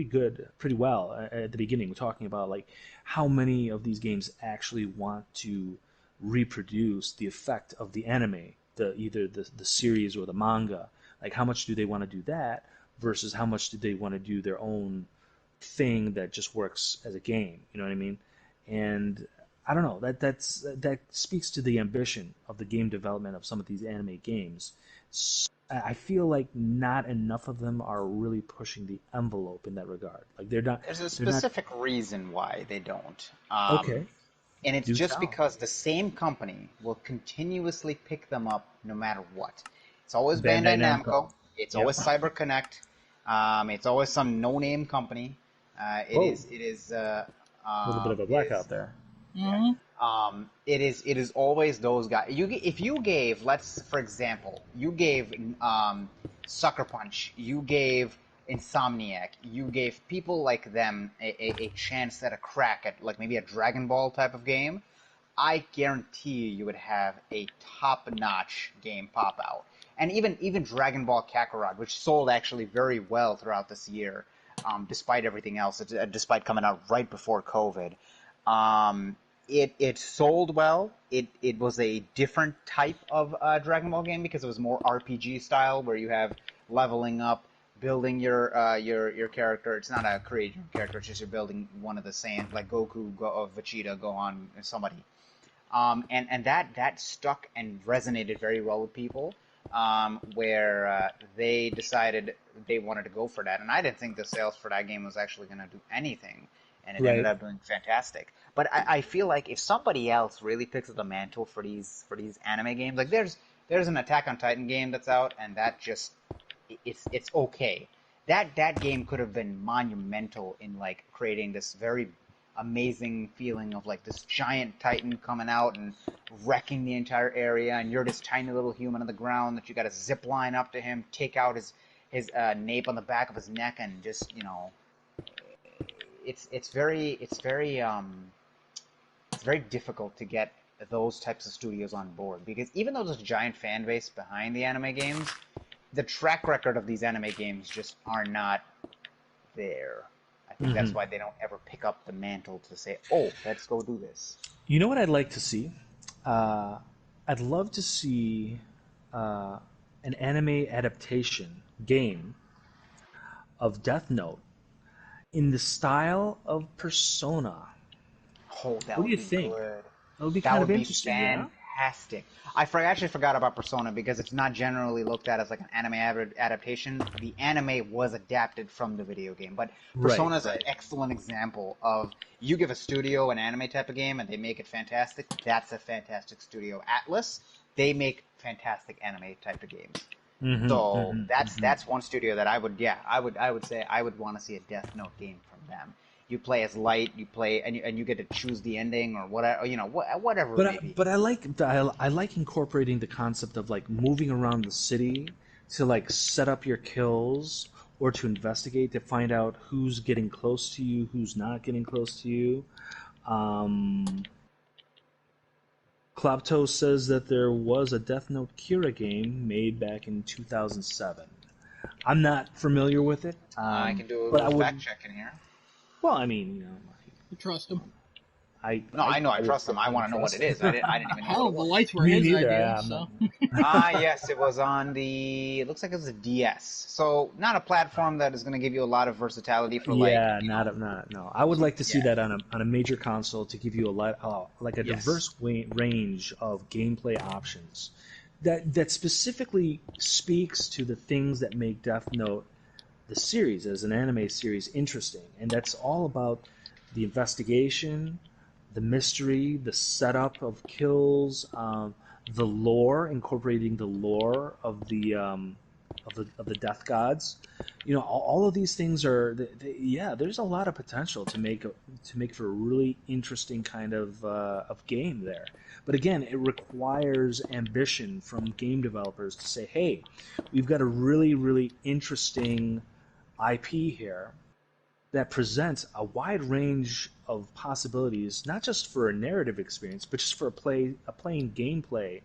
good, pretty well at the beginning. We're talking about like how many of these games actually want to reproduce the effect of the anime, either the series or the manga. Like how much do they want to do that versus how much do they want to do their own thing that just works as a game. You know what I mean? And I don't know, that speaks to the ambition of the game development of some of these anime games. I feel like not enough of them are really pushing the envelope in that regard. Like There's a they're not specific reason why they don't. okay. And it's Do just tell. because the same company will continuously pick them up no matter what. It's always Bandai Bandai Namco. Namco. It's Yep. always CyberConnect. It's always some no-name company. Whoa, a little bit of a It is blackout there. yeah. Hmm. It is always those guys. If you gave, let's for example, you gave Sucker Punch, you gave Insomniac, you gave people like them a chance at a crack at like maybe a Dragon Ball type of game, I guarantee you would have a top-notch game pop out. And even Dragon Ball Kakarot, which sold actually very well throughout this year, despite everything else, despite coming out right before COVID. It sold well. It was a different type of Dragon Ball game because it was more RPG style, where you have leveling up, building your character. It's not a create your character; it's just you're building one of the same, like Goku, Vegeta, Gohan, and somebody. And that stuck and resonated very well with people. Where they decided they wanted to go for that, and I didn't think the sales for that game was actually going to do anything, and it ended Right. up doing fantastic. But I feel like if somebody else really picks up the mantle for these anime games, like there's an Attack on Titan game that's out, and that just it's okay. That game could have been monumental in like creating this very amazing feeling of like this giant titan coming out and wrecking the entire area, and you're this tiny little human on the ground that you got to zip line up to him, take out his nape on the back of his neck, and just it's very difficult to get those types of studios on board because even though there's a giant fan base behind the anime games, the track record of these anime games just are not there. I think that's Hmm. why they don't ever pick up the mantle to say, "Oh, let's go do this." You know what I'd like to see? Uh, I'd love to see uh, an anime adaptation game of Death Note in the style of Persona. Oh, that What do would you be think? good. That would be That kind of would be interesting, yeah? fantastic. Actually forgot about Persona because it's not generally looked at as like an anime adaptation. The anime was adapted from the video game, but Right, Persona is an right. excellent example of you give a studio an anime type of game and they make it fantastic. That's a fantastic studio. Atlas, they make fantastic anime type of games. Hmm, So hmm, hmm. that's one studio that I would say I would want to see a Death Note game from them. You play as Light, you play and you get to choose the ending or whatever whatever it may be. But I like incorporating the concept of like moving around the city to like set up your kills or to investigate to find out who's getting close to you, who's not getting close to you. Um, Klapto says that there was a Death Note Kira game made back in 2007. I'm not familiar with it, I can do a but I little fact would. check in here. Well, I mean, I trust him. No, I know I would trust them. I want to know what trust it it. is. I didn't even know what Hell, it the was. lights were Me his neither. idea, I'm not. so. Yes, it was on the. It looks like it was a DS. So not a platform that is going to give you a lot of versatility for like Yeah, not no. I would like to see yeah. that on a major console to give you a lot, like a Yes. diverse range of gameplay options that specifically speaks to the things that make Death Note the series as an anime series interesting, and that's all about the investigation, the mystery, the setup of kills, the lore, incorporating the lore of the death gods. All of these things are yeah. There's a lot of potential to make for a really interesting kind of game there. But again, it requires ambition from game developers to say, hey, we've got a really really interesting IP here that presents a wide range of possibilities, not just for a narrative experience, but just for a playing gameplay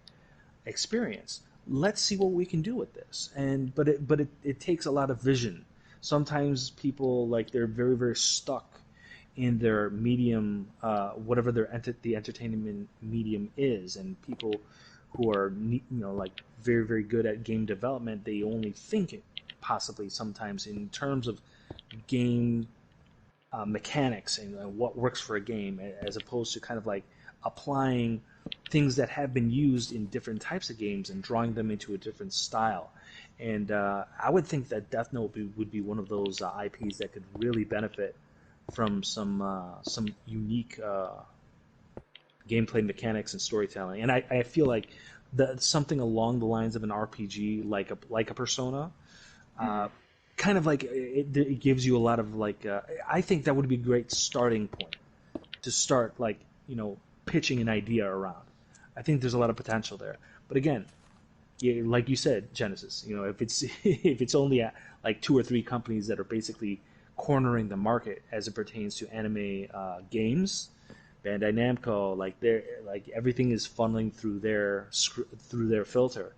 experience. Let's see what we can do with this. But it takes a lot of vision. Sometimes people like they're very very stuck in their medium, whatever the entertainment medium is, and people who are like very very good at game development, they only think it possibly sometimes in terms of game mechanics and what works for a game, as opposed to kind of like applying things that have been used in different types of games and drawing them into a different style. And I would think that Death Note would be one of those IPs that could really benefit from some unique gameplay mechanics and storytelling. And I feel like something along the lines of an RPG, like a Persona, uh, kind of like it gives you a lot of like. I think that would be a great starting point to start like pitching an idea around. I think there's a lot of potential there. But again, yeah, like you said, Genesis. If it's if it's only like two or three companies that are basically cornering the market as it pertains to anime games, Bandai Namco, like everything is funneling through their filter,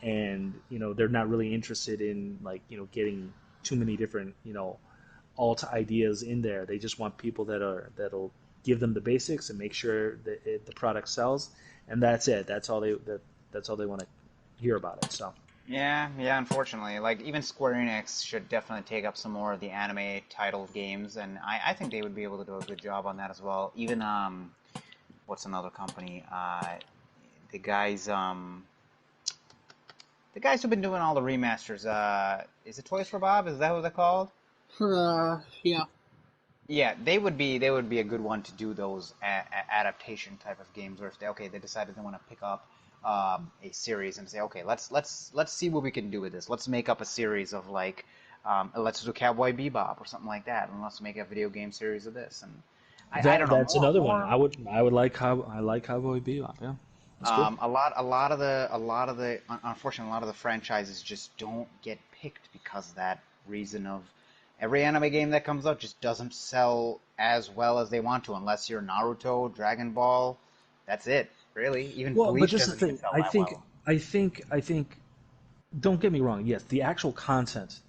and they're not really interested in like getting too many different alt ideas in there. They just want people that'll give them the basics and make sure that the product sells, and that's it. That's all they want to hear about it. So Yeah, yeah, unfortunately. Like, even Square Enix should definitely take up some more of the anime titled games, and I think they would be able to do a good job on that as well. Even, what's another company? The guys, the guys who've been doing all the remasters, is it Toys for Bob? Is that what they're called? Yeah. Yeah, they would be a good one to do those adaptation type of games, where if they decided they want to pick up a series and say, okay, let's see what we can do with this. Let's make up a series of like, let's do Cowboy Bebop or something like that, and let's make a video game series of this. And I don't know, that's more another one. more. I would like I like Cowboy Bebop. Yeah, that's good. Unfortunately, a lot of the franchises just don't get picked because of that reason of every anime game that comes out just doesn't sell as well as they want to, unless you're Naruto, Dragon Ball. That's it, really. Even Well, but Bleach this is the doesn't even thing. sell I that think well. I think I think. Don't get me wrong. Yes, the actual content,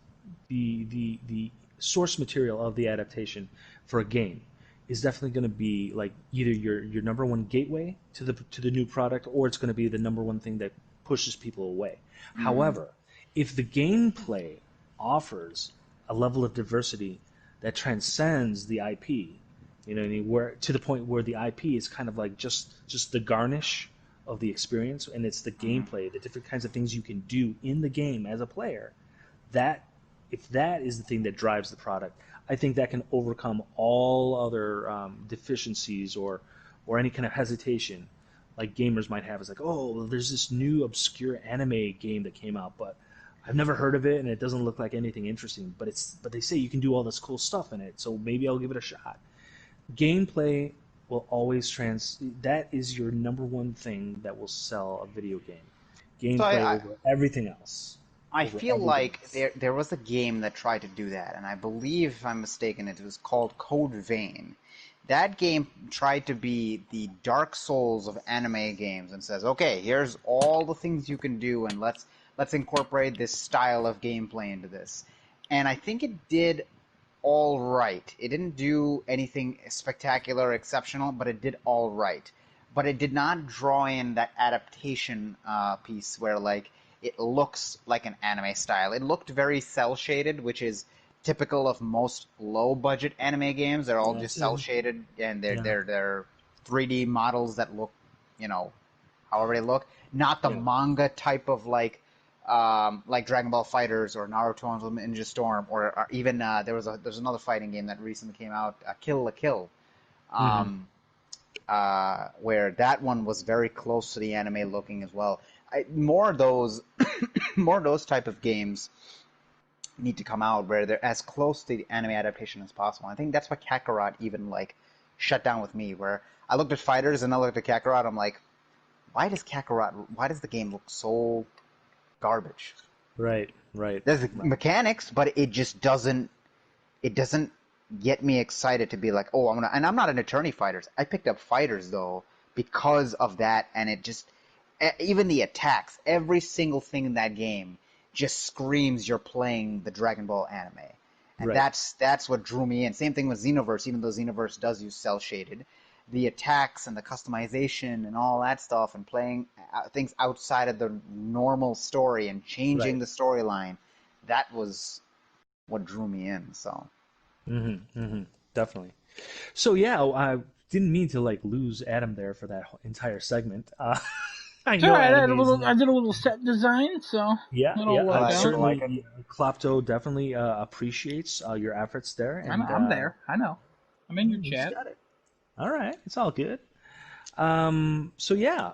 the source material of the adaptation for a game is definitely going to be like either your number one gateway to the new product, or it's going to be the number one thing that pushes people away. Mm-hmm. However, if the gameplay offers a level of diversity that transcends the IP, what I mean, where to the point where the IP is kind of like just the garnish of the experience, and it's the Mm-hmm. gameplay, the different kinds of things you can do in the game as a player. That if that is the thing that drives the product, I think that can overcome all other deficiencies or any kind of hesitation like gamers might have. It's like, oh, well, there's this new obscure anime game that came out, but I've never heard of it, and it doesn't look like anything interesting. But they say you can do all this cool stuff in it, so maybe I'll give it a shot. Gameplay will always that is your number one thing that will sell a video game. So Gameplay over everything else. I Over feel everything like else. there was a game that tried to do that, and I believe, if I'm mistaken, it was called Code Vein. That game tried to be the Dark Souls of anime games and says, okay, here's all the things you can do, and let's incorporate this style of gameplay into this. And I think it did all right. It didn't do anything spectacular or exceptional, but it did all right. But it did not draw in that adaptation piece where like it looks like an anime style. It looked very cell shaded, which is typical of most low budget anime games. They're all Yeah, just cell shaded, and they're yeah, they're they're 3D models that look, you know, however they look. Not the yeah. manga type of like Dragon Ball Fighters or Naruto and Ninja Storm, or even there's another fighting game that recently came out, Kill la Kill. Hmm. Um, where that one was very close to the anime looking as well. More of those, more of those type of games need to come out where they're as close to the anime adaptation as possible. I think that's why Kakarot even like shut down with me, where I looked at Fighters and I looked at Kakarot. I'm like, why does the game look so garbage? Right. There's mechanics, but it just doesn't. It doesn't get me excited to be like, oh, I'm gonna. And I'm not an attorney Fighters. I picked up Fighters though because of that, and it just even the attacks, every single thing in that game just screams you're playing the Dragon Ball anime. And that's what drew me in. Same thing with Xenoverse, even though Xenoverse does use cel shaded. The attacks and the customization and all that stuff and playing things outside of the normal story and changing the storyline, that was what drew me in. So definitely. So yeah, I didn't mean to like lose Adam there for that entire segment. I know I did a little set design, so yeah. Certainly, Klopto definitely appreciates your efforts there. And I'm there. I know. I'm in your chat. Got it. All right, it's all good. So yeah.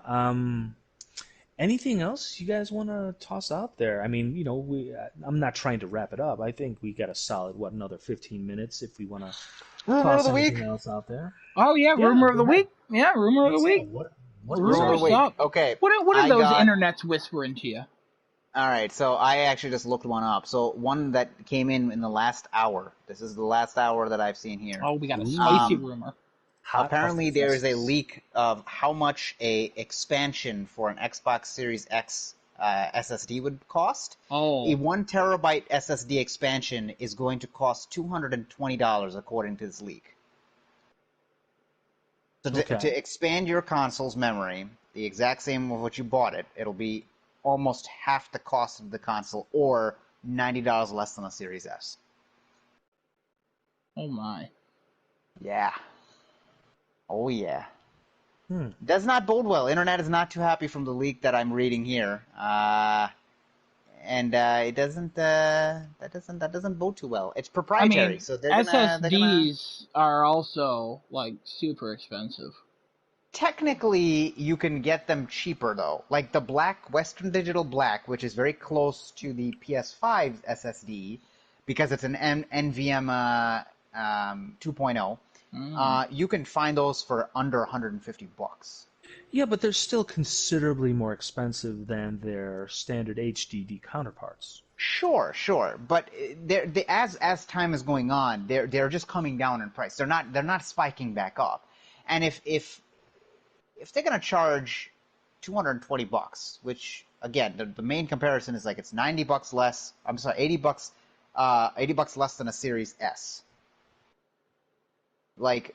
Anything else you guys want to toss out there? I mean, you know, I'm not trying to wrap it up. I think we got a solid another 15 minutes if we want to toss anything else out there. Oh yeah, rumor of the week. Yeah, rumor of the week. What rumor of the week? Okay. What are those internets whispering to you? All right, so I actually just looked one up. So one that came in the last hour. This is the last hour that I've seen here. Oh, we got a spicy rumor. Apparently, there is a leak of how much a expansion for an Xbox Series X SSD would cost. Oh. A 1 terabyte SSD expansion is going to cost $220 according to this leak. So to expand your console's memory, the exact same of what you bought it, it'll be almost half the cost of the console, or $90 less than a Series S. Oh my. Yeah. Oh yeah. Does not bode well. Internet is not too happy from the leak that I'm reading here, and it doesn't. That doesn't bode too well. It's proprietary, I mean, so they're SSDs are also like super expensive. Technically, you can get them cheaper though. Like the Western Digital Black, which is very close to the PS5's SSD, because it's an NVMe 2.0. You can find those for under $150. Yeah, but they're still considerably more expensive than their standard HDD counterparts. Sure, but as time is going on, they're just coming down in price. They're not spiking back up. And if they're gonna charge $220, which again the main comparison is like it's $90 less. I'm sorry, $80, $80 less than a Series S. Like,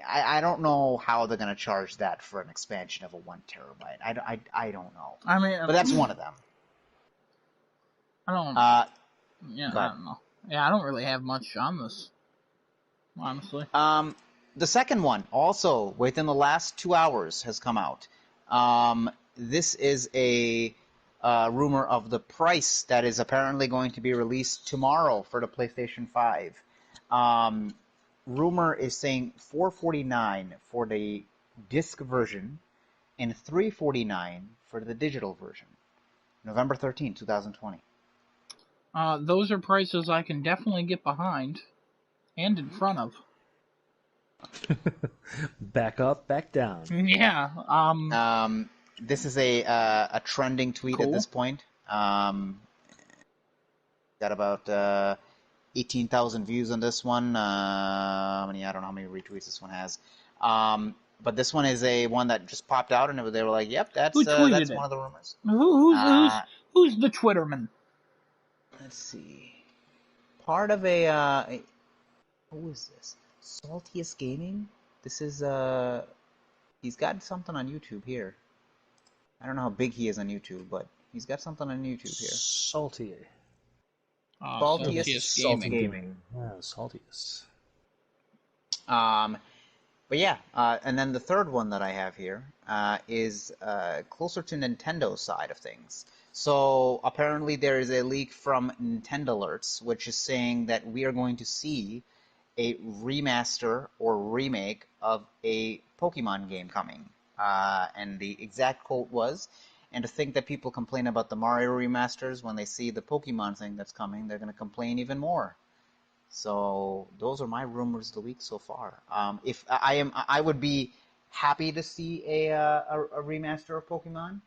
I don't know how they're going to charge that for an expansion of a 1 terabyte. I don't know. I mean, but that's one of them. I don't. I don't know. Yeah, I don't really have much on this, honestly. The second one, also within the last 2 hours, has come out. This is a rumor of the price that is apparently going to be released tomorrow for the PlayStation 5. Rumor is saying $449 for the disc version and $349 for the digital version. November 13, 2020. Those are prices I can definitely get behind and in front of. Back up, back down. Yeah. This is a trending tweet at this point. Got about 18,000 views on this one. I don't know how many retweets this one has. But this one is one that just popped out, and they were like, "Yep, that's one of the rumors." Who's the Twitterman? Let's see. Part of a who is this? Saltiest Gaming. This is he's got something on YouTube here. I don't know how big he is on YouTube, but he's got something on YouTube here. Salty. Saltiest Gaming. Yeah, Saltiest. But yeah, and then the third one that I have here is closer to Nintendo's side of things. So apparently there is a leak from Nintendo Alerts, which is saying that we are going to see a remaster or remake of a Pokemon game coming. And the exact quote was, and to think that people complain about the Mario remasters, when they see the Pokemon thing that's coming, they're going to complain even more. So those are my rumors of the week so far. If I would be happy to see a remaster of Pokemon,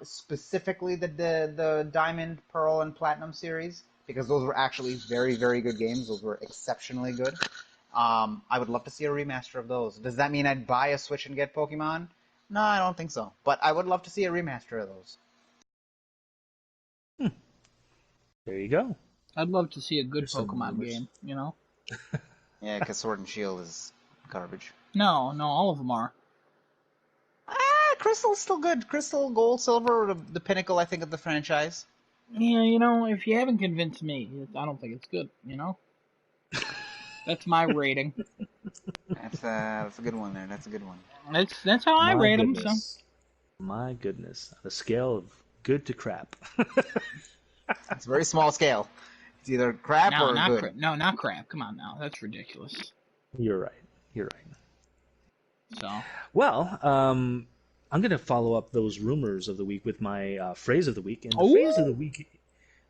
specifically the Diamond, Pearl, and Platinum series, because those were actually very, very good games. Those were exceptionally good. I would love to see a remaster of those. Does that mean I'd buy a Switch and get Pokemon? No, I don't think so. But I would love to see a remaster of those. There you go. I'd love to see a good There's some Pokemon rumors. game, you know? Yeah, because Sword and Shield is garbage. No, all of them are. Crystal's still good. Crystal, Gold, Silver, the pinnacle, I think, of the franchise. Yeah, you know, if you haven't convinced me, I don't think it's good, you know? That's my rating. That's a good one there. That's a good one. That's how I rate them, so. My goodness. On a scale of good to crap. It's a very small scale. It's either crap or not good. crap. No, not crap. Come on now. That's ridiculous. You're right. So. Well, I'm going to follow up those rumors of the week with my phrase of the week. And the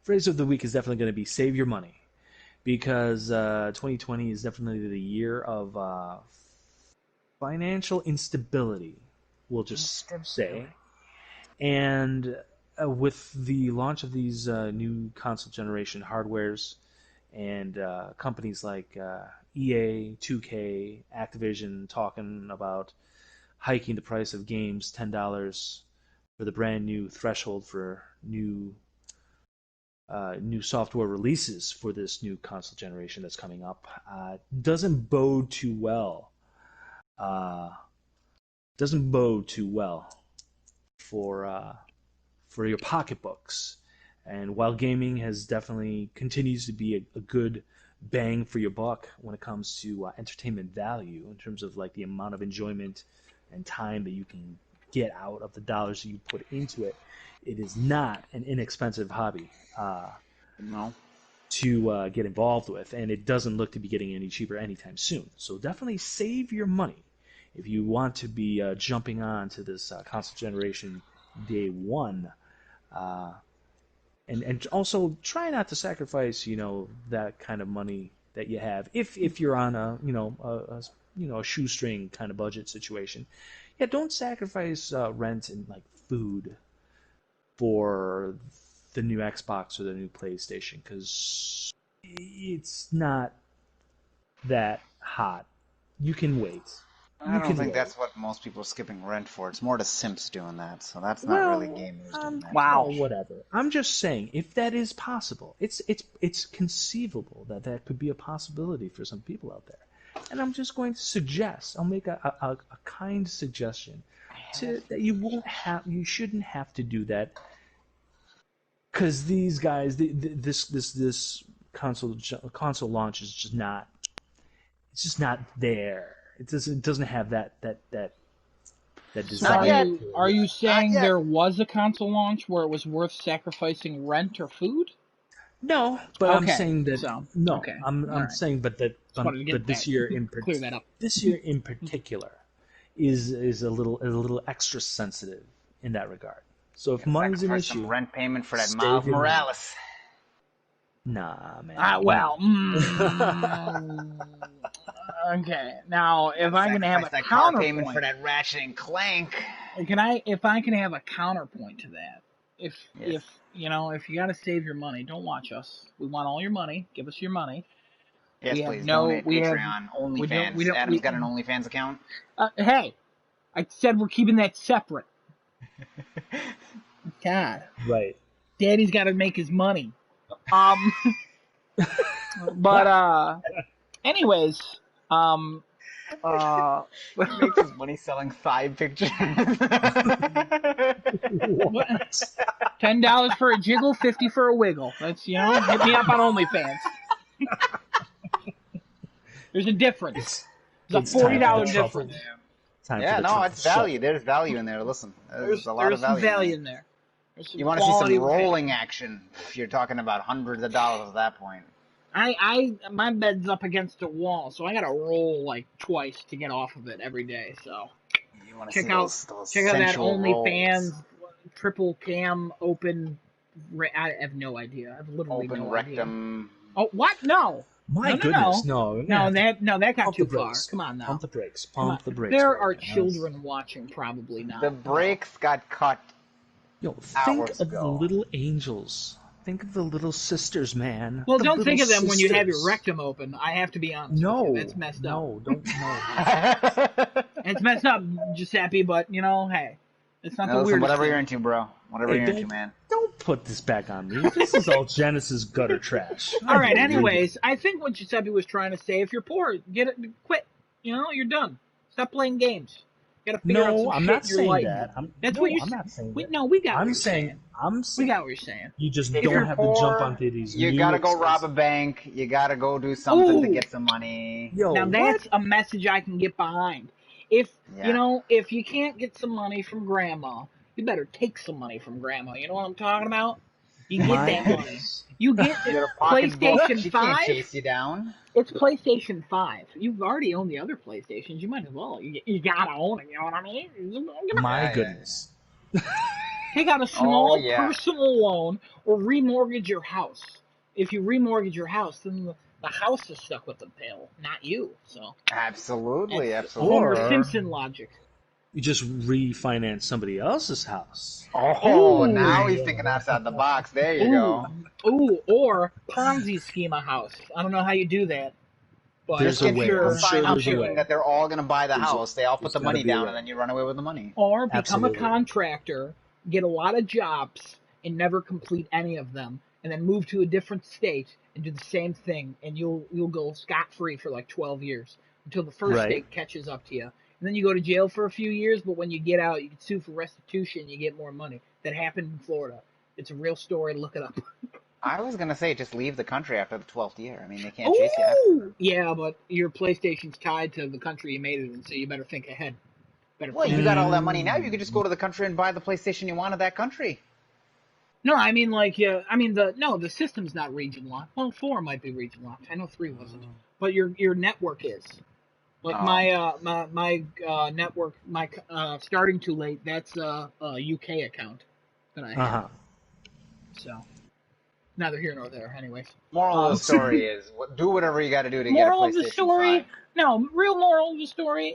phrase of the week is definitely going to be save your money. Because 2020 is definitely the year of financial instability, we'll just say. And with the launch of these new console generation hardwares and companies like EA, 2K, Activision talking about hiking the price of games $10 for the brand new threshold for new software releases for this new console generation that's coming up, doesn't bode too well. Doesn't bode too well for your pocketbooks. And while gaming has definitely continues to be a good bang for your buck when it comes to entertainment value in terms of like the amount of enjoyment and time that you can get out of the dollars that you put into it, it is not an inexpensive hobby No. to get involved with, and it doesn't look to be getting any cheaper anytime soon. So definitely save your money if you want to be jumping on to this console generation day one. And also try not to sacrifice, that kind of money that you have if you're on a shoestring kind of budget situation. Yeah, don't sacrifice rent and like food for the new Xbox or the new PlayStation because it's not that hot. You can wait. I don't think that's what most people are skipping rent for. It's more the simps doing that, so that's not really gamers doing that. Wow. Whatever. I'm just saying, if that is possible, it's conceivable that could be a possibility for some people out there. And I'm just going to suggest, I'll make a kind suggestion that you shouldn't have to do that because these guys, this console launch is just not, it's just not there. It doesn't have that desire. Are you saying there was a console launch where it was worth sacrificing rent or food? No, but I'm saying that I'm saying but this year in particular is a little extra sensitive in that regard. So if money's an issue, some rent payment for that Miles Morales. Nah, man. Okay. Now, if I can have a counterpoint payment for that Ratchet and Clank, if I can have a counterpoint to that, if you got to save your money, don't watch us. We want all your money. Give us your money. Yes, please. Donate Patreon, OnlyFans. Adam's got an OnlyFans account. Hey, I said we're keeping that separate. God. Right. Daddy's got to make his money. But anyways, makes his money selling thigh pictures. $10 for a jiggle, $50 for a wiggle. That's hit me up on OnlyFans. There's a difference. There's a $40 difference. It's value. There's value in there. Listen, there's a lot of value in there. You want to see some rolling action if you're talking about hundreds of dollars at that point. My bed's up against a wall, so I gotta roll like twice to get off of it every day. So You want to see check out those check out that sensual OnlyFans rolls. triple cam open. I have no idea. I have literally Open no idea. rectum. Oh, what? No. My No, no, goodness, no. no, you're gonna No, have to that got pump the too far. brakes. Come on now. Pump the brakes. Come on. Pump the brakes. There Right are there. children watching, probably not. The brakes got cut Yo, think hours of the ago. little angels. Think of the little sisters, man. Well, the don't think of them sisters. when you have your rectum open. I have to be honest with you. That's messed up. No, don't no. It's messed up, Giuseppe, but, hey. It's not the Listen, weirdest whatever thing. you're into, bro. Whatever you're into, man. Don't put this back on me. This is all Genesis gutter trash. All right, anyways, I think what Giuseppe was trying to say, if you're poor, quit. You're done. Stop playing games. You gotta figure out some I'm shit not in your saying life. that. That's what you're I'm not saying that. No, we got what I'm you're saying. We got what you're saying. You just If don't you're have poor, to jump onto these. You new gotta go rob a expenses. bank. You gotta go do something to Ooh. get some money. Yo, Now that's a message I can get behind. If Yeah. if you can't get some money from grandma, you better take some money from grandma. You know what I'm talking about? You get that money. You get Your pocketbook, PlayStation she can't 5. chase you down. It's PlayStation 5. You've already owned the other PlayStations. You might as well. You gotta own it. You know what I mean? My Yeah, goodness. Take out a small yeah. personal loan or remortgage your house. If you remortgage your house, then the house is stuck with the bill, not you. So Absolutely, it's absolutely. Homer Or- Simpson logic. You just refinance somebody else's house. Oh, Ooh. now he's thinking outside the box. There you go. Or Ponzi scheme a house. I don't know how you do that, but There's Just a get way. people I'm sure signed up there's a way. thinking that they're all going to buy the house. They all put there's the gotta money be a down, way. and then you run away with the money. Or become Absolutely. a contractor, get a lot of jobs, and never complete any of them, and then move to a different state and do the same thing, and you'll go scot free for like 12 years until the first Right. state catches up to you. And then you go to jail for a few years, but when you get out, you can sue for restitution. You get more money. That happened in Florida. It's a real story. Look it up. I was going to say just leave the country after the 12th year. I mean, they can't chase you after. Ooh! Yeah, but your PlayStation's tied to the country you made it in, so you better think ahead. Well, you got all that money now. You could just go to the country and buy the PlayStation you want of that country. No, I mean the system's not region locked. Well, 4 might be region locked. I know 3 wasn't, but your network is. Like Oh. my network, my starting too late. That's a UK account that I have. So neither here nor there. Anyways, Moral of the story is do whatever you got to do to moral get a PlayStation of the story. 5. No, real moral of the story.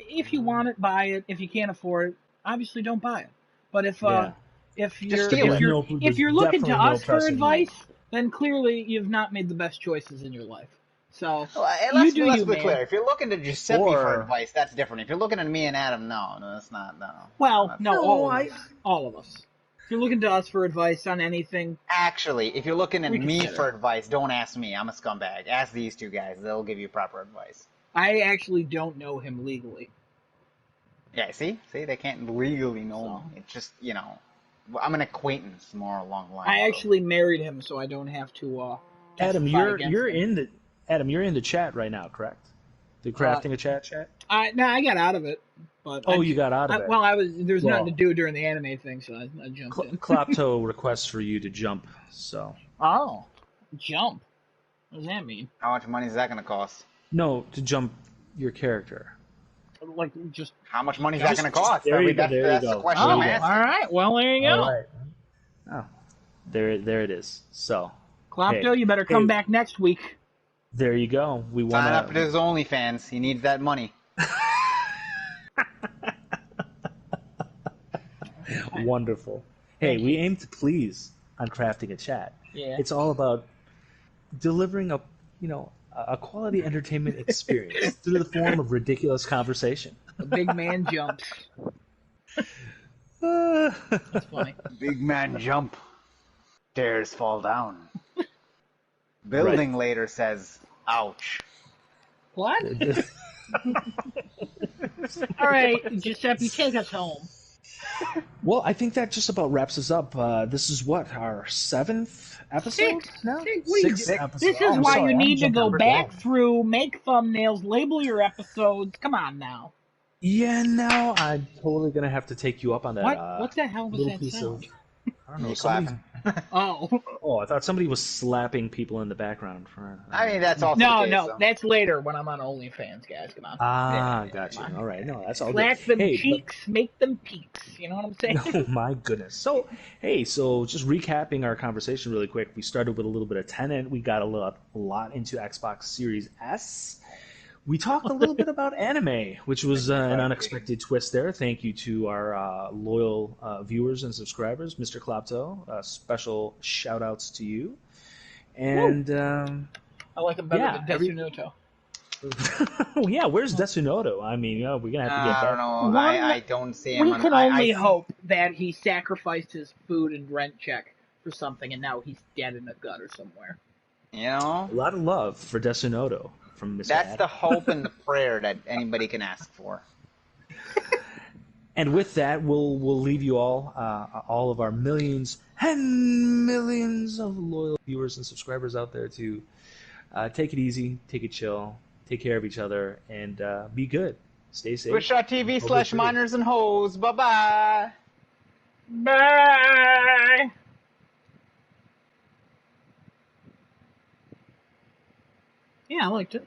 If you want it, buy it. If you can't afford it, obviously don't buy it. But if steal it. if you're looking to Definitely no us for pressing advice, then clearly you've not made the best choices in your life. So Well, you do let's you, be man. clear. If you're looking to Giuseppe for Or- advice, that's different. If you're looking at me and Adam, no, that's not. No. Well, That's- no, No, all of us. If you're looking to us for advice on anything, Actually, if you're looking at We me consider. for advice, don't ask me. I'm a scumbag. Ask these two guys. They'll give you proper advice. I actually don't know him legally. Yeah, see? They can't legally know So. me. It's just, I'm an acquaintance more along the line. I actually married him, so I don't have to. Adam, testify against him. you're in the chat right now, correct? The crafting a chat. No, I got out of it. But Oh, you got out of it. Well, there's Well- nothing to do during the anime thing, so I jumped in. Klopto requests for you to jump. So Oh, jump. What does that mean? How much money is that going to cost? no, to jump your character. Like just. How much money is that going to cost? There you go, That's the question Oh, I'm all asking. right. Well, there you go. All right. Oh, there it is. So Klopto, Hey, you better come hey. back next week. there you go. We want Sign up for his OnlyFans. He needs that money. Wonderful. Hey, Thank we aim to please on crafting a chat. Yeah. It's all about delivering a quality entertainment experience through the form of ridiculous conversation. The big man jumps. That's funny. Big man jump. Stairs fall down. Building later says, ouch. What? All right, Giuseppe, take us home. Well, I think that just about wraps us up. This is what, our 7th episode? now? What do you 6th do? episode. This Oh, is I'm why sorry, you I'm need to jumping go right back ahead. through, make thumbnails, label your episodes. Come on now. Yeah, I'm totally gonna have to take you up on that. What the hell was little that piece sound? I don't know. Me Somebody's, clapping. Oh. Oh, I thought somebody was slapping people in the background. I mean, that's also the No, case, no, though. that's later when I'm on OnlyFans, guys. Come on. Ah, Yeah, got come you. on. All right, no, that's all good. Slap them Hey, but cheeks, make them peaks. You know what I'm saying? oh my goodness. So, hey, so just recapping our conversation really quick. We started with a little bit of Tenet. We got a lot into Xbox Series S. We talked a little bit about anime, which was an unexpected twist there. Thank you to our loyal viewers and subscribers, Mr. Klopto. Special shout outs to you. Woo! And I like it better yeah, than Desunoto. yeah, where's Desunoto? I mean, we're gonna have to get I don't that. know. One, I don't see him we on. can I only see. hope that he sacrificed his food and rent check for something, and now he's dead in a gutter somewhere. You know, A lot of love for Desunoto from Mr. that's the Adam. hope and the prayer that anybody can ask for. And with that, we'll leave you all of our millions and millions of loyal viewers and subscribers out there to take it easy, take it chill, take care of each other, and be good. Stay safe. Twitch.tv Public slash free. miners and hoes. Bye bye. Bye! Yeah, I liked it.